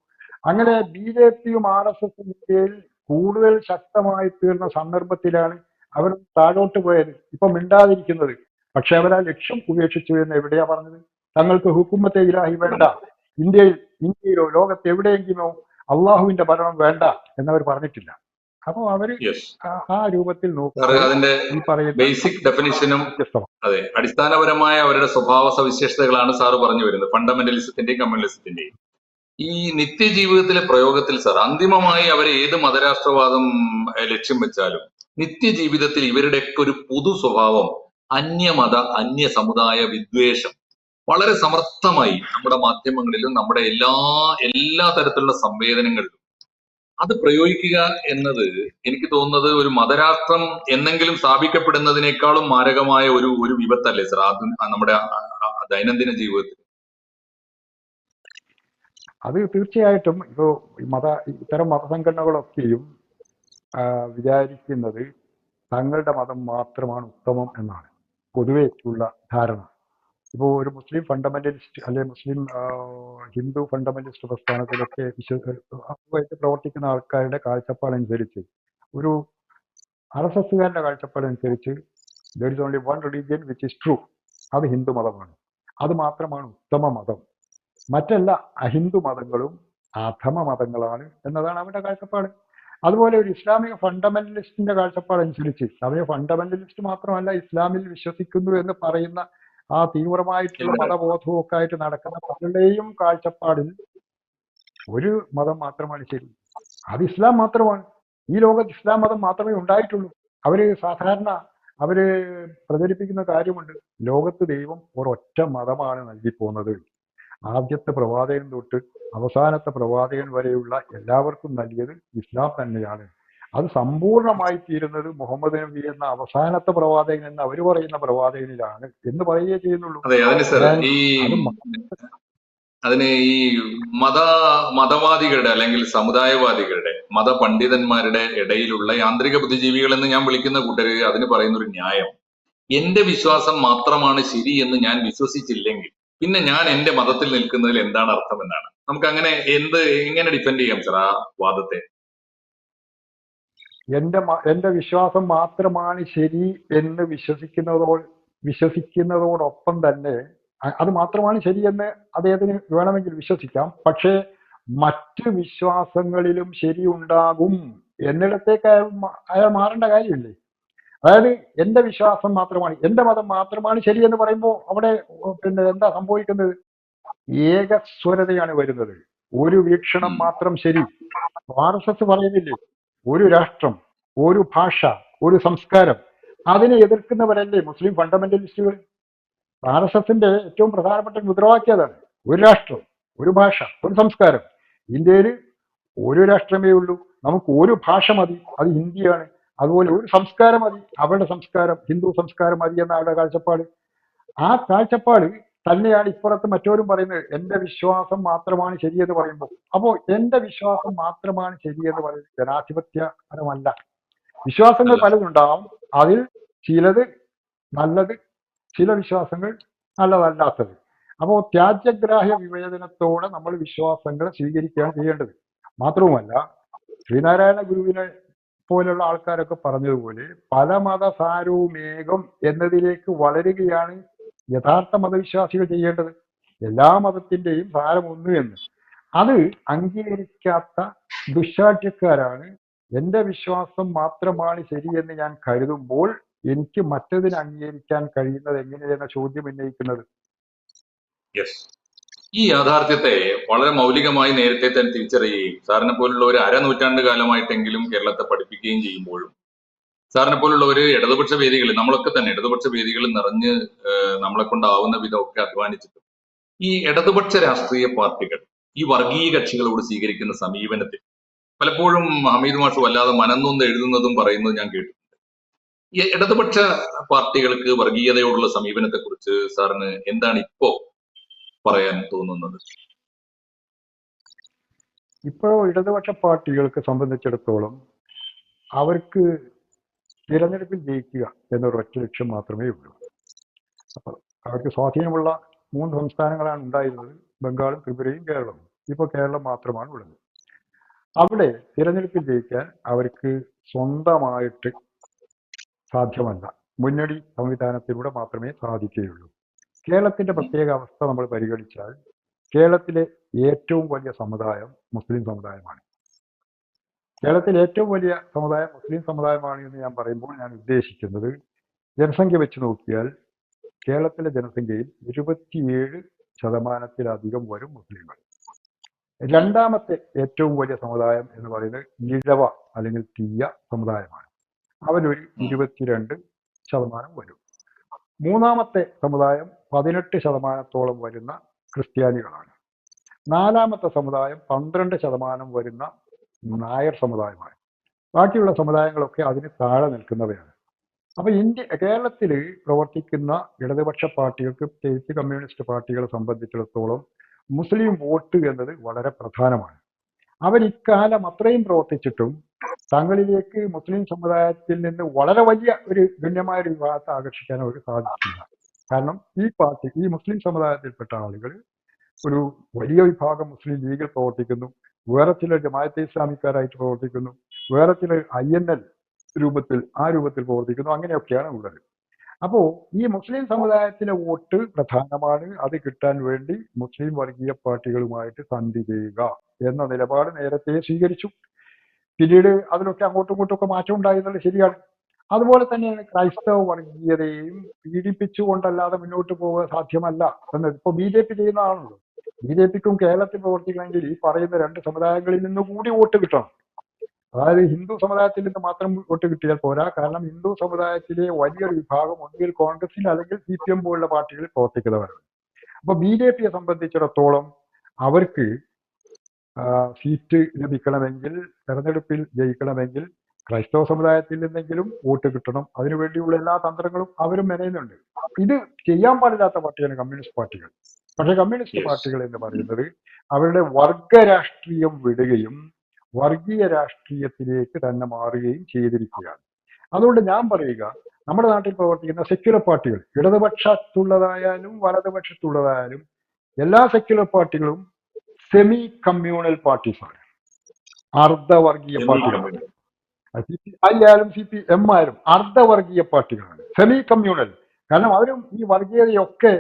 അങ്ങനെ BJPയും RSSും ഇന്ത്യയിൽ കൂടുതൽ ശക്തമായി തീർന്ന സന്ദർഭത്തിലാണ് അവർ താഴോട്ട് പോയത്, ഇപ്പൊ മിണ്ടാതിരിക്കുന്നത്. പക്ഷെ അവർ ആ ലക്ഷ്യം ഉപേക്ഷിച്ചു എന്ന് എവിടെയാ പറഞ്ഞത്? തങ്ങൾക്ക് ഹുക്കുമത്തെ ഇലാഹി വേണ്ട, ഇന്ത്യയിലോ ലോകത്ത് എവിടെയെങ്കിലോ അള്ളാഹുവിന്റെ ഭരണം വേണ്ട എന്നവർ പറഞ്ഞിട്ടില്ല. അപ്പൊ അവര് യെസ് ആ രൂപത്തിൽ സാറ് നോക്കുമ്പോൾ അതിന്റെ ഈ പറയുന്ന ബേസിക് ഡെഫിനിഷനും വ്യത്യസ്തമാണ്. അതെ അടിസ്ഥാനപരമായ അവരുടെ സ്വഭാവ സവിശേഷതകളാണ് സാറ് പറഞ്ഞു വരുന്നത്, ഫണ്ടമെന്റലിസത്തിന്റെയും കമ്മ്യൂണിസത്തിന്റെയും. ഈ നിത്യജീവിതത്തിലെ പ്രയോഗത്തിൽ സാർ അന്തിമമായി അവർ ഏത് മതരാഷ്ട്രവാദം ലക്ഷ്യം വെച്ചാലും നിത്യജീവിതത്തിൽ ഇവരുടെയൊക്കെ ഒരു പൊതു സ്വഭാവം അന്യമത അന്യ സമുദായ വിദ്വേഷം വളരെ സമർത്ഥമായി നമ്മുടെ മാധ്യമങ്ങളിലും നമ്മുടെ എല്ലാ തരത്തിലുള്ള സംവേദനങ്ങളിലും അത് പ്രയോഗിക്കുക എന്നത് എനിക്ക് തോന്നുന്നത് ഒരു മതരാഷ്ട്രം എന്നെങ്കിലും സ്ഥാപിക്കപ്പെടുന്നതിനേക്കാളും മാരകമായ ഒരു വിപത്തല്ലേ സർ അത് നമ്മുടെ ദൈനംദിന ജീവിതത്തിൽ? അത് തീർച്ചയായിട്ടും ഇപ്പോ ഇത്തരം മതസംഘടനകളൊക്കെയും വിചാരിക്കുന്നത് തങ്ങളുടെ മതം മാത്രമാണ് ഉത്തമം എന്നാണ് പൊതുവെ ഉള്ള ധാരണ. ഇപ്പോൾ ഒരു മുസ്ലിം ഫണ്ടമെന്റലിസ്റ്റ് അല്ലെ മുസ്ലിം ഹിന്ദു ഫണ്ടമെന്റലിസ്റ്റ് പ്രസ്ഥാനത്തിലൊക്കെ അതുമായിട്ട് പ്രവർത്തിക്കുന്ന ആൾക്കാരുടെ കാഴ്ചപ്പാടനുസരിച്ച്, ഒരു RSSകാരുടെ കാഴ്ചപ്പാടനുസരിച്ച് there is only one religion which is true, അത് ഹിന്ദു മതമാണ്. അത് മാത്രമാണ് ഉത്തമ മതം. മറ്റെല്ലാ അഹിന്ദു മതങ്ങളും അധമ മതങ്ങളാണ് എന്നതാണ് അവരുടെ കാഴ്ചപ്പാട്. അതുപോലെ ഒരു ഇസ്ലാമിക ഫണ്ടമെന്റലിസ്റ്റിന്റെ കാഴ്ചപ്പാടനുസരിച്ച്, ഇസ്ലാമിക ഫണ്ടമെന്റലിസ്റ്റ് മാത്രമല്ല ഇസ്ലാമിൽ വിശ്വസിക്കുന്നു എന്ന് പറയുന്ന ആ തീവ്രമായിട്ടുള്ള മതബോധവും ഒക്കെ ആയിട്ട് നടക്കുന്ന പലരുടെയും കാഴ്ചപ്പാടിൽ ഒരു മതം മാത്രമാണ് ശരി, അത് ഇസ്ലാം മാത്രമാണ്. ഈ ലോകത്ത് ഇസ്ലാം മതം മാത്രമേ ഉണ്ടായിട്ടുള്ളൂ. സാധാരണ അവര് പ്രചരിപ്പിക്കുന്ന കാര്യമുണ്ട്, ലോകത്ത് ദൈവം ഒരൊറ്റ മതമാണ് നൽകി പോകുന്നത്. ആദ്യത്തെ പ്രവാചകൻ തൊട്ട് അവസാനത്തെ പ്രവാചകൻ വരെയുള്ള എല്ലാവർക്കും നൽകിയത് ഇസ്ലാം തന്നെയാണ്. അത് സമ്പൂർണമായി തീരുന്നത് മുഹമ്മദ് നബി എന്ന അവസാനത്തെ പ്രവാചകൻ എന്ന് അവർ പറയുന്ന പ്രവാചകനിലാണ് എന്ന് പറയുകയേ ചെയ്യുന്നുള്ളൂ. അതിന് ഈ മതവാദികളുടെ അല്ലെങ്കിൽ സമുദായവാദികളുടെ മതപണ്ഡിതന്മാരുടെ ഇടയിലുള്ള യാന്ത്രിക ബുദ്ധിജീവികൾ എന്ന് ഞാൻ വിളിക്കുന്ന കൂട്ടര് അതിന് പറയുന്ന ഒരു ന്യായം, എന്റെ വിശ്വാസം മാത്രമാണ് ശരി എന്ന് ഞാൻ വിശ്വസിച്ചില്ലെങ്കിൽ പിന്നെ ഞാൻ എന്റെ മതത്തിൽ നിൽക്കുന്നതിൽ എന്താണ് അർത്ഥം എന്നാണ്. നമുക്ക് അങ്ങനെ എങ്ങനെ ഡിഫെൻഡ് ചെയ്യാം സർ ആ വാദത്തെ? എന്റെ വിശ്വാസം മാത്രമാണ് ശരി എന്ന് വിശ്വസിക്കുന്നതോടൊപ്പം തന്നെ അത് മാത്രമാണ് ശരിയെന്ന് അദ്ദേഹത്തിന് വേണമെങ്കിൽ വിശ്വസിക്കാം. പക്ഷേ മറ്റ് വിശ്വാസങ്ങളിലും ശരിയുണ്ടാകും എന്നിടത്തേക്ക് അയാൾ മാറേണ്ട കാര്യമില്ലേ? അതായത് എന്റെ വിശ്വാസം മാത്രമാണ്, എന്റെ മതം മാത്രമാണ് ശരി എന്ന് പറയുമ്പോൾ അവിടെ എന്താ സംഭവിക്കുന്നത്? ഏകസ്വരതയാണ് വരുന്നത്. ഒരു വീക്ഷണം മാത്രം ശരി. RSS പറയുന്നില്ലേ, ഒരു രാഷ്ട്രം, ഒരു ഭാഷ, ഒരു സംസ്കാരം, അതിനെ എതിർക്കുന്നവരല്ലേ മുസ്ലിം ഫണ്ടമെന്റലിസ്റ്റുകൾ? RSSന്റെ ഏറ്റവും പ്രധാനപ്പെട്ട മുദ്രാവാക്യം അതാണ്, ഒരു രാഷ്ട്രം, ഒരു ഭാഷ, ഒരു സംസ്കാരം. ഇന്ത്യയിൽ ഒരു രാഷ്ട്രമേ ഉള്ളൂ, നമുക്ക് ഒരു ഭാഷ മതി, അത് ഹിന്ദിയാണ്. അതുപോലെ ഒരു സംസ്കാരം മതി, അവരുടെ സംസ്കാരം ഹിന്ദു സംസ്കാരം മതി എന്ന അവരുടെ കാഴ്ചപ്പാട്. ആ കാഴ്ചപ്പാട് തന്നെയാണ് ഇപ്പുറത്ത് മറ്റോരും പറയുന്നത്. എന്റെ വിശ്വാസം മാത്രമാണ് ശരിയെന്ന് പറയുമ്പോൾ, അപ്പോ എന്റെ വിശ്വാസം മാത്രമാണ് ശരിയെന്ന് പറയുന്നത് ജനാധിപത്യപരമല്ല. വിശ്വാസങ്ങൾ അല്ല. പലതുണ്ടാവും, അതിൽ ചിലത് നല്ലത്, ചില വിശ്വാസങ്ങൾ നല്ലതല്ലാത്തത്. അപ്പോൾ ത്യാജ്യഗ്രാഹ്യ വിവേചനത്തോടെ നമ്മൾ വിശ്വാസങ്ങൾ സ്വീകരിക്കുകയാണ് ചെയ്യേണ്ടത്. മാത്രവുമല്ല, ശ്രീനാരായണ ഗുരുവിനെ പോലുള്ള ആൾക്കാരൊക്കെ പറഞ്ഞതുപോലെ പല മതസാരവുമേകം എന്നതിലേക്ക് വളരുകയാണ് യഥാർത്ഥ മതവിശ്വാസികൾ ചെയ്യേണ്ടത്. എല്ലാ മതത്തിന്റെയും സാരം ഒന്ന് എന്ന്. അത് അംഗീകരിക്കാത്ത ദുശ്ശാഠ്യക്കാരാണ് എന്റെ വിശ്വാസം മാത്രമാണ് ശരിയെന്ന് ഞാൻ കരുതുമ്പോൾ എനിക്ക് മറ്റതിനെ അംഗീകരിക്കാൻ കഴിയുന്നത് എങ്ങനെയെന്ന ചോദ്യം ഉന്നയിക്കുന്നത്. യെസ്. ഈ യാഥാർത്ഥ്യത്തെ വളരെ മൗലികമായി നേരത്തെ തന്നെ തിരിച്ചറിയുകയും സാറിനെ പോലുള്ള ഒരു അരനൂറ്റാണ്ട് കാലമായിട്ടെങ്കിലും കേരളത്തെ പഠിപ്പിക്കുകയും ചെയ്യുമ്പോഴും സാറിനെ പോലുള്ള ഒരു ഇടതുപക്ഷ വേദികളിൽ നമ്മളൊക്കെ തന്നെ ഇടതുപക്ഷ വേദികളിൽ നിറഞ്ഞ് നമ്മളെ കൊണ്ടാവുന്ന വിധമൊക്കെ അധ്വാനിച്ചിട്ടും ഈ ഇടതുപക്ഷ രാഷ്ട്രീയ പാർട്ടികൾ ഈ വർഗീയ കക്ഷികളോട് സ്വീകരിക്കുന്ന സമീപനത്തിൽ പലപ്പോഴും ഹമീദ് മാഷ് വല്ലാതെ മനംനൊന്ന് എഴുതുന്നതും പറയുന്നതും ഞാൻ കേട്ടിട്ടുണ്ട്. ഈ ഇടതുപക്ഷ പാർട്ടികൾക്ക് വർഗീയതയോടുള്ള സമീപനത്തെ കുറിച്ച് സാറിന് എന്താണ് ഇപ്പോ പറയാൻ തോന്നുന്നത്? ഇപ്പോൾ ഇടതുപക്ഷ പാർട്ടികൾക്ക് സംബന്ധിച്ചിടത്തോളം അവർക്ക് തിരഞ്ഞെടുപ്പിൽ ജയിക്കുക എന്നൊരൊറ്റ ലക്ഷ്യം മാത്രമേ ഉള്ളൂ. അപ്പോൾ അവർക്ക് സ്വാധീനമുള്ള 3 സംസ്ഥാനങ്ങളാണ് ഉണ്ടായിരുന്നത്, ബംഗാളും ത്രിപുരയും കേരളവും. ഇപ്പോൾ കേരളം മാത്രമാണ് ഉള്ളത്. അവിടെ തിരഞ്ഞെടുപ്പിൽ ജയിക്കാൻ അവർക്ക് സ്വന്തമായിട്ട് സാധ്യമല്ല, മുന്നണി സംവിധാനത്തിലൂടെ മാത്രമേ സാധിക്കുകയുള്ളൂ. കേരളത്തിന്റെ പ്രത്യേക അവസ്ഥ നമ്മൾ പരിഗണിച്ചാൽ കേരളത്തിലെ ഏറ്റവും വലിയ സമുദായം മുസ്ലിം സമുദായമാണ്. കേരളത്തിലെ ഏറ്റവും വലിയ സമുദായം മുസ്ലിം സമുദായമാണ് എന്ന് ഞാൻ പറയുമ്പോൾ ഞാൻ ഉദ്ദേശിക്കുന്നത്, ജനസംഖ്യ വെച്ച് നോക്കിയാൽ കേരളത്തിലെ ജനസംഖ്യയിൽ 27% വരും മുസ്ലിങ്ങൾ. രണ്ടാമത്തെ ഏറ്റവും വലിയ സമുദായം എന്ന് പറയുന്നത് ഈഴവ അല്ലെങ്കിൽ തീയ സമുദായമാണ്. അവരൊരു 22% വരും. മൂന്നാമത്തെ സമുദായം 18% വരുന്ന ക്രിസ്ത്യാനികളാണ്. നാലാമത്തെ സമുദായം 12% വരുന്ന നായർ സമുദായമാണ്. ബാക്കിയുള്ള സമുദായങ്ങളൊക്കെ അതിന് താഴെ നിൽക്കുന്നവയാണ്. അപ്പൊ കേരളത്തിൽ പ്രവർത്തിക്കുന്ന ഇടതുപക്ഷ പാർട്ടികൾക്ക്, പ്രത്യേകിച്ച് കമ്മ്യൂണിസ്റ്റ് പാർട്ടികളെ സംബന്ധിച്ചിടത്തോളം മുസ്ലിം വോട്ട് എന്നത് വളരെ പ്രധാനമാണ്. അവർ ഇക്കാലം അത്രയും പ്രവർത്തിച്ചിട്ടും തങ്ങളിലേക്ക് മുസ്ലിം സമുദായത്തിൽ നിന്ന് വളരെ വലിയ ഒരു ഗണ്യമായ ഒരു വിഭാഗത്തെ ആകർഷിക്കാൻ അവർക്ക് സാധിക്കില്ല. കാരണം ഈ മുസ്ലിം സമുദായത്തിൽപ്പെട്ട ആളുകൾ ഒരു വലിയ വിഭാഗം മുസ്ലിം ലീഗിൽ പ്രവർത്തിക്കുന്നു, വേറെ ചിലർ ജമാഅത്തെ ഇസ്ലാമിക്കാരായിട്ട് പ്രവർത്തിക്കുന്നു, വേറെ ചിലർ INL രൂപത്തിൽ പ്രവർത്തിക്കുന്നു. അങ്ങനെയൊക്കെയാണ് ഉള്ളത്. അപ്പോ ഈ മുസ്ലിം സമുദായത്തിലെ വോട്ട് പ്രധാനമാണ്. അത് കിട്ടാൻ വേണ്ടി മുസ്ലിം വർഗീയ പാർട്ടികളുമായിട്ട് സന്ധി ചെയ്യുക എന്ന നിലപാട് നേരത്തെ സ്വീകരിച്ചു. പിന്നീട് അതിലൊക്കെ അങ്ങോട്ടും ഇങ്ങോട്ടും ഒക്കെ മാറ്റം ഉണ്ടായി എന്നുള്ളത് ശരിയാണ്. അതുപോലെ തന്നെയാണ് ക്രൈസ്തവ വർഗീയതയെയും പീഡിപ്പിച്ചുകൊണ്ടല്ലാതെ മുന്നോട്ട് പോകാൻ സാധ്യമല്ല എന്നത് ഇപ്പോൾ BJP ചെയ്യുന്നതാണല്ലോ. BJPക്കും കേരളത്തിൽ പ്രവർത്തിക്കണമെങ്കിൽ ഈ പറയുന്ന 2 സമുദായങ്ങളിൽ നിന്ന് കൂടി വോട്ട് കിട്ടണം. അതായത് ഹിന്ദു സമുദായത്തിൽ നിന്ന് മാത്രം വോട്ട് കിട്ടിയാൽ പോരാ. കാരണം ഹിന്ദു സമുദായത്തിലെ വലിയൊരു വിഭാഗം ഒന്നുകിൽ കോൺഗ്രസിൽ അല്ലെങ്കിൽ CPM പോലുള്ള പാർട്ടികളിൽ പ്രവർത്തിക്കുന്നവരാണ്. അപ്പൊ BJPയെ സംബന്ധിച്ചിടത്തോളം അവർക്ക് സീറ്റ് ലഭിക്കണമെങ്കിൽ, തെരഞ്ഞെടുപ്പിൽ ജയിക്കണമെങ്കിൽ ക്രൈസ്തവ സമുദായത്തിൽ നിന്നെങ്കിലും വോട്ട് കിട്ടണം. അതിനുവേണ്ടിയുള്ള എല്ലാ തന്ത്രങ്ങളും അവരും മെനയുന്നുണ്ട്. ഇത് ചെയ്യാൻ പാടില്ലാത്ത പാർട്ടിയാണ് കമ്മ്യൂണിസ്റ്റ് പാർട്ടികൾ. പക്ഷെ കമ്മ്യൂണിസ്റ്റ് പാർട്ടികൾ എന്ന് പറയുന്നത് അവരുടെ വർഗ രാഷ്ട്രീയം വിടുകയും വർഗീയ രാഷ്ട്രീയത്തിലേക്ക് തന്നെ മാറുകയും ചെയ്തിരിക്കുകയാണ്. അതുകൊണ്ട് ഞാൻ പറയുക, നമ്മുടെ നാട്ടിൽ പ്രവർത്തിക്കുന്ന സെക്യുലർ പാർട്ടികൾ, ഇടതുപക്ഷത്തുള്ളതായാലും വലതുപക്ഷത്തുള്ളതായാലും എല്ലാ സെക്യുലർ പാർട്ടികളും സെമി കമ്മ്യൂണൽ പാർട്ടീസാണ്, അർദ്ധവർഗീയ പാർട്ടികളാണ്. ആയാലും CPM ആയാലും അർദ്ധവർഗീയ പാർട്ടികളാണ്, സെമി കമ്മ്യൂണൽ. കാരണം അവരും ഈ വർഗീയതയൊക്കെ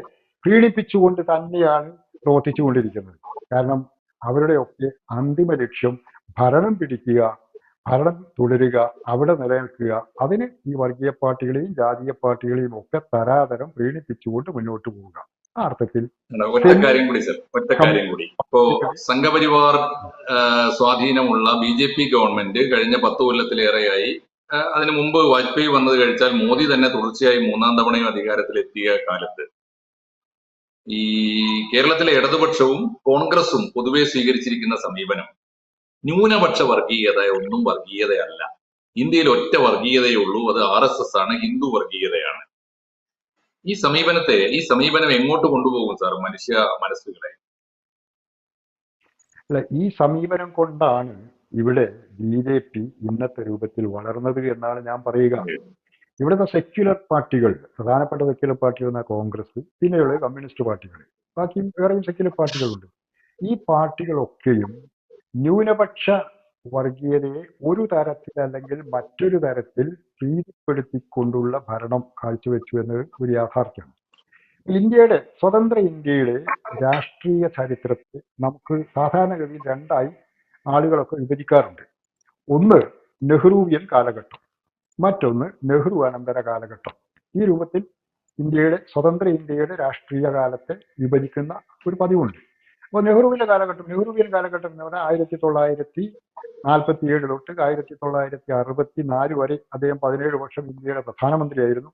പീഡിപ്പിച്ചുകൊണ്ട് തന്നെയാണ് പ്രവർത്തിച്ചുകൊണ്ടിരിക്കുന്നത്. കാരണം അവരുടെയൊക്കെ അന്തിമ ലക്ഷ്യം ഭരണം പിടിക്കുക, ഭരണം തുടരുക, അവിടെ നിലനിൽക്കുക. അതിന് ഈ വർഗീയ പാർട്ടികളെയും ജാതീയ പാർട്ടികളെയും ഒക്കെ തരാതരം പ്രീണിപ്പിച്ചുകൊണ്ട് മുന്നോട്ട് പോവുക. ആ അർത്ഥത്തിൽ ഒറ്റ കാര്യം കൂടി ഇപ്പോ സംഘപരിവാർ സ്വാധീനമുള്ള BJP ഗവൺമെന്റ് കഴിഞ്ഞ 10 കൊല്ലത്തിലേറെയായി, അതിനു മുമ്പ് വാജ്പേയി വന്നത് കഴിച്ചാൽ മോദി തന്നെ തുടർച്ചയായി 3ാം തവണയും അധികാരത്തിലെത്തിയ കാലത്ത് ഈ കേരളത്തിലെ ഇടതുപക്ഷവും കോൺഗ്രസും പൊതുവെ സ്വീകരിച്ചിരിക്കുന്ന സമീപനം ന്യൂനപക്ഷ വർഗീയത ഒന്നും വർഗീയതയല്ല. ഇന്ത്യയിൽ ഒറ്റ വർഗീയതയേ ഉള്ളൂ, അത് RSS ആണ്, ഹിന്ദു വർഗീയതയാണ്. ഈ സമീപനം എങ്ങോട്ട് കൊണ്ടുപോകും സാർ മനുഷ്യ മനസ്സുകളെ? അല്ല, ഈ സമീപനം കൊണ്ടാണ് ഇവിടെ BJP ഇന്നത്തെ രൂപത്തിൽ വളർന്നത് എന്നാണ് ഞാൻ പറയുക. ഇവിടുത്തെ സെക്യുലർ പാർട്ടികൾ, പ്രധാനപ്പെട്ട സെക്യുലർ പാർട്ടികൾ എന്ന കോൺഗ്രസ്, പിന്നെയുള്ള കമ്മ്യൂണിസ്റ്റ് പാർട്ടികൾ, ബാക്കി വേറെയും സെക്യുലർ പാർട്ടികളുണ്ട്. ഈ പാർട്ടികളൊക്കെയും ന്യൂനപക്ഷ വർഗീയതയെ ഒരു തരത്തിൽ അല്ലെങ്കിൽ മറ്റൊരു തരത്തിൽ പ്രീതിപ്പെടുത്തിക്കൊണ്ടുള്ള ഭരണം കാഴ്ചവെച്ചു എന്നത് ഒരു യാഥാർത്ഥ്യമാണ്. സ്വതന്ത്ര ഇന്ത്യയുടെ രാഷ്ട്രീയ ചരിത്രത്തെ നമുക്ക് സാധാരണഗതിയിൽ രണ്ടായി ആളുകളൊക്കെ വിഭജിക്കാറുണ്ട്. ഒന്ന് നെഹ്റുവിയൻ കാലഘട്ടം, മറ്റൊന്ന് നെഹ്റു അനന്തര കാലഘട്ടം. ഈ രൂപത്തിൽ സ്വതന്ത്ര ഇന്ത്യയുടെ രാഷ്ട്രീയ കാലത്തെ വിഭജിക്കുന്ന ഒരു പതിവുണ്ട്. അപ്പോൾ നെഹ്റുവിയൻ കാലഘട്ടം എന്ന് പറഞ്ഞാൽ 1947 തൊട്ട് 1964 വരെ അദ്ദേഹം 17 വർഷം ഇന്ത്യയുടെ പ്രധാനമന്ത്രിയായിരുന്നു.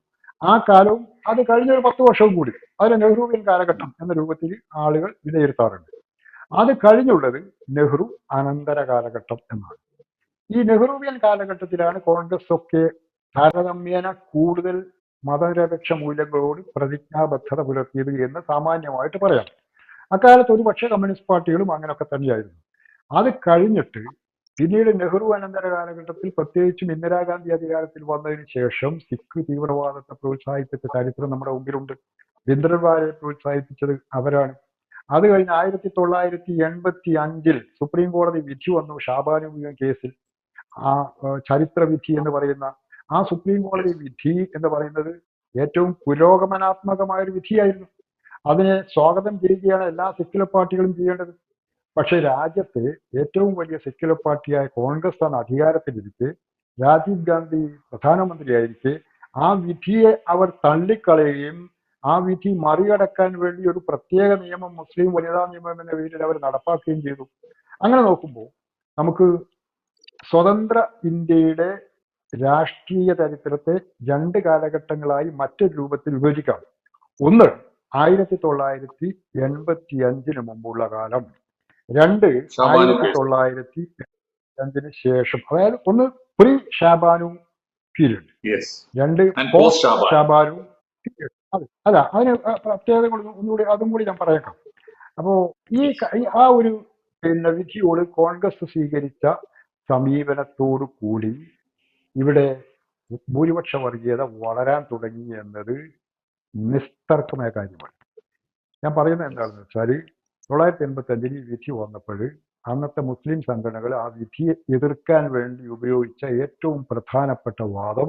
ആ കാലവും അത് കഴിഞ്ഞൊരു 10 വർഷവും കൂടി അതിന് നെഹ്റുവിയൻ കാലഘട്ടം എന്ന രൂപത്തിൽ ആളുകൾ വിലയിരുത്താറുണ്ട്. അത് കഴിഞ്ഞുള്ളത് നെഹ്റു അനന്തര കാലഘട്ടം എന്നാണ്. ഈ നെഹ്റുവിയൻ കാലഘട്ടത്തിലാണ് കോൺഗ്രസ് ഒക്കെ താരതമ്യേന കൂടുതൽ മതനിരപേക്ഷ മൂല്യങ്ങളോട് പ്രതിജ്ഞാബദ്ധത പുലർത്തിയത് എന്ന് സാമാന്യമായിട്ട് പറയാം. അക്കാലത്ത് ഒരുപക്ഷെ കമ്മ്യൂണിസ്റ്റ് പാർട്ടികളും അങ്ങനെയൊക്കെ തന്നെയായിരുന്നു. അത് കഴിഞ്ഞിട്ട് പിന്നീട് നെഹ്റു അനന്തര കാലഘട്ടത്തിൽ, പ്രത്യേകിച്ചും ഇന്ദിരാഗാന്ധി അധികാരത്തിൽ വന്നതിന് ശേഷം, സിഖ് തീവ്രവാദത്തെ പ്രോത്സാഹിപ്പിച്ച ചരിത്രം നമ്മുടെ മുമ്പിലുണ്ട്. ഭിന്ദ്രൻവാലെ പ്രോത്സാഹിപ്പിച്ചത് അവരാണ്. അത് കഴിഞ്ഞ് 1985 സുപ്രീം കോടതി വിധി വന്നു ഷാബാനുബിയൻ കേസിൽ. ആ ചരിത്ര വിധി എന്ന് പറയുന്ന ആ സുപ്രീം കോടതി വിധി എന്ന് പറയുന്നത് ഏറ്റവും പുരോഗമനാത്മകമായ ഒരു വിധിയായിരുന്നു. അതിനെ സ്വാഗതം ചെയ്യുകയാണ് എല്ലാ സെക്യുലർ പാർട്ടികളും ചെയ്യേണ്ടത്. പക്ഷെ രാജ്യത്തെ ഏറ്റവും വലിയ സെക്യുലർ പാർട്ടിയായ കോൺഗ്രസ് ആണ് അധികാരത്തിലിരിക്കെ, രാജീവ് ഗാന്ധി പ്രധാനമന്ത്രിയായിരിക്കെ ആ വിധിയെ അവർ തള്ളിക്കളയുകയും ആ വിധി മറികടക്കാൻ വേണ്ടി ഒരു പ്രത്യേക നിയമം, മുസ്ലിം വനിതാ നിയമം എന്ന പേരിൽ അവർ നടപ്പാക്കുകയും ചെയ്തു. അങ്ങനെ നോക്കുമ്പോൾ നമുക്ക് സ്വതന്ത്ര ഇന്ത്യയുടെ രാഷ്ട്രീയ ചരിത്രത്തെ രണ്ട് കാലഘട്ടങ്ങളായി മറ്റൊരു രൂപത്തിൽ വിഭജിക്കാം. ഒന്ന് 1985 മുമ്പുള്ള കാലം, രണ്ട് 1985 ശേഷം. അതായത് ഒന്ന് പ്രീ ഷാബാനു പീരീഡ്, രണ്ട് പോസ്റ്റ് ഷാബാനു പീരീഡ്. അല്ല, അതിന് പ്രത്യേകതകൾ ഒന്നുകൂടി അതും കൂടി ഞാൻ പറയേക്കാം. അപ്പോ ആ ഒരു വിധിയോട് കോൺഗ്രസ് സ്വീകരിച്ച സമീപനത്തോടു കൂടി ഇവിടെ ഭൂരിപക്ഷ വർഗീയത വളരാൻ തുടങ്ങി എന്നത് നിസ്തർക്കമായ കാര്യമാണ്. ഞാൻ പറയുന്നത് എന്താണെന്ന് വെച്ചാൽ, 1985 ഈ വിധി വന്നപ്പോൾ അന്നത്തെ മുസ്ലിം സംഘടനകൾ ആ വിധിയെ എതിർക്കാൻ വേണ്ടി ഉപയോഗിച്ച ഏറ്റവും പ്രധാനപ്പെട്ട വാദം,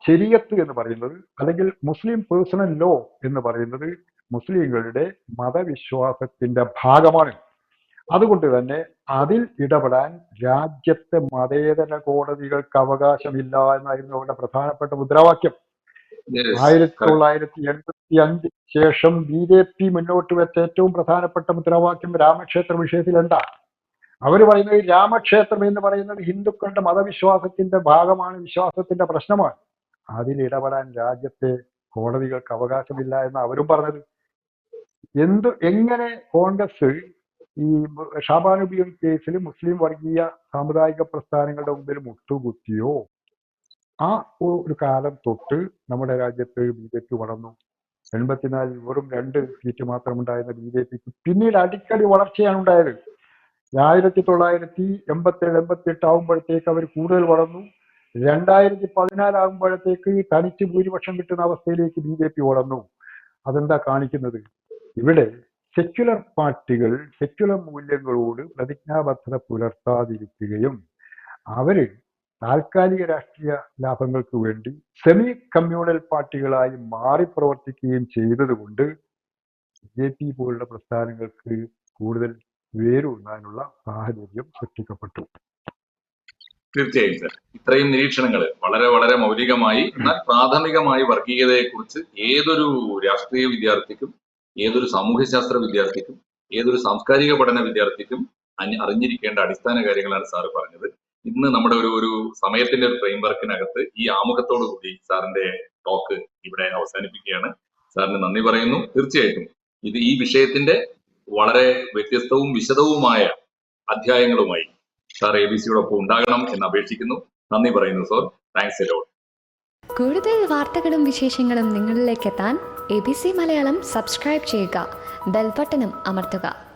ശരീഅത്ത് എന്ന് പറയുന്നത് അല്ലെങ്കിൽ മുസ്ലിം പേഴ്സണൽ ലോ എന്ന് പറയുന്നത് മുസ്ലിങ്ങളുടെ മതവിശ്വാസത്തിന്റെ ഭാഗമാണ്. അതുകൊണ്ട് തന്നെ അതിൽ ഇടപെടാൻ രാജ്യത്തെ മതേതര കോടതികൾക്ക് അവകാശമില്ല എന്നായിരുന്നു അവരുടെ പ്രധാനപ്പെട്ട മുദ്രാവാക്യം. 1985 ശേഷം BJP മുന്നോട്ട് വെച്ച ഏറ്റവും പ്രധാനപ്പെട്ട മുദ്രാവാക്യം രാമക്ഷേത്ര വിഷയത്തിൽ എന്താ? അവർ പറയുന്നത് രാമക്ഷേത്രം എന്ന് പറയുന്നത് ഹിന്ദുക്കളുടെ മതവിശ്വാസത്തിന്റെ ഭാഗമാണ്, വിശ്വാസത്തിന്റെ പ്രശ്നമാണ്. അതിൽ ഇടപെടാൻ രാജ്യത്തെ കോടതികൾക്ക് അവകാശമില്ല എന്ന് അവരും പറഞ്ഞത്. എങ്ങനെ കോൺഗ്രസ് ഈ ഷാബാനുബിയൻ കേസിൽ മുസ്ലിം വർഗീയ സാമുദായിക പ്രസ്ഥാനങ്ങളുടെ മുമ്പിൽ മുട്ടുകുത്തിയോ, ആ ഒരു കാലം തൊട്ട് നമ്മുടെ രാജ്യത്ത് BJP വളർന്നു. 84 വെറും 2 സീറ്റ് മാത്രം ഉണ്ടായിരുന്ന BJPക്ക് പിന്നീട് അടിക്കടി വളർച്ചയാണ് ഉണ്ടായത്. 1987-88 ആകുമ്പോഴത്തേക്ക് അവർ കൂടുതൽ വളർന്നു. 2014 ആകുമ്പോഴത്തേക്ക് തനിച്ച് ഭൂരിപക്ഷം കിട്ടുന്ന അവസ്ഥയിലേക്ക് BJP വളർന്നു. അതെന്താ കാണിക്കുന്നത്? ഇവിടെ സെക്യുലർ പാർട്ടികൾ സെക്യുലർ മൂല്യങ്ങളോട് പ്രതിജ്ഞാബദ്ധത പുലർത്താതിരിക്കുകയും അവര് താൽക്കാലിക രാഷ്ട്രീയ ലാഭങ്ങൾക്ക് വേണ്ടി സെമി കമ്മ്യൂണൽ പാർട്ടികളായി മാറി പ്രവർത്തിക്കുകയും ചെയ്തത് കൊണ്ട് BJP പോലുള്ള പ്രസ്ഥാനങ്ങൾക്ക് കൂടുതൽ വേരൂന്നാനുള്ള സാഹചര്യം സൃഷ്ടിക്കപ്പെട്ടു. തീർച്ചയായും സർ, ഇത്രയും നിരീക്ഷണങ്ങൾ വളരെ വളരെ മൗലികമായി എന്നാൽ പ്രാഥമികമായി വർഗീയതയെക്കുറിച്ച് ഏതൊരു രാഷ്ട്രീയ വിദ്യാർത്ഥിക്കും, ഏതൊരു സാമൂഹ്യശാസ്ത്ര വിദ്യാർത്ഥിക്കും, ഏതൊരു സാംസ്കാരിക പഠന വിദ്യാർത്ഥിക്കും അറിഞ്ഞിരിക്കേണ്ട അടിസ്ഥാന കാര്യങ്ങളാണ് സാറ് പറഞ്ഞത്. ഇന്ന് നമ്മുടെ ഒരു സമയത്തിന്റെ ഒരു ഫ്രെയിംവർക്കിനകത്ത് ഈ ആമുഖത്തോടു കൂടി സാറിന്റെ ടോക്ക് ഇവിടെ അവസാനിപ്പിക്കുകയാണ്. സാറിന് നന്ദി പറയുന്നു. തീർച്ചയായിട്ടും ഈ വിഷയത്തിന്റെ വളരെ വ്യത്യസ്തവും വിശദവുമായ അധ്യായങ്ങളുമായി സാർ ABC-യോടൊപ്പം ഉണ്ടാകണം എന്ന് അപേക്ഷിക്കുന്നു. നന്ദി പറയുന്നു സാർ. Thanks a lot. കൂടുതൽ വാർത്തകളും വിശേഷങ്ങളും നിങ്ങളിലേക്ക് എത്താൻ ABC മലയാളം സബ്സ്ക്രൈബ് ചെയ്യുക, ബെൽ ബട്ടണും അമർത്തുക.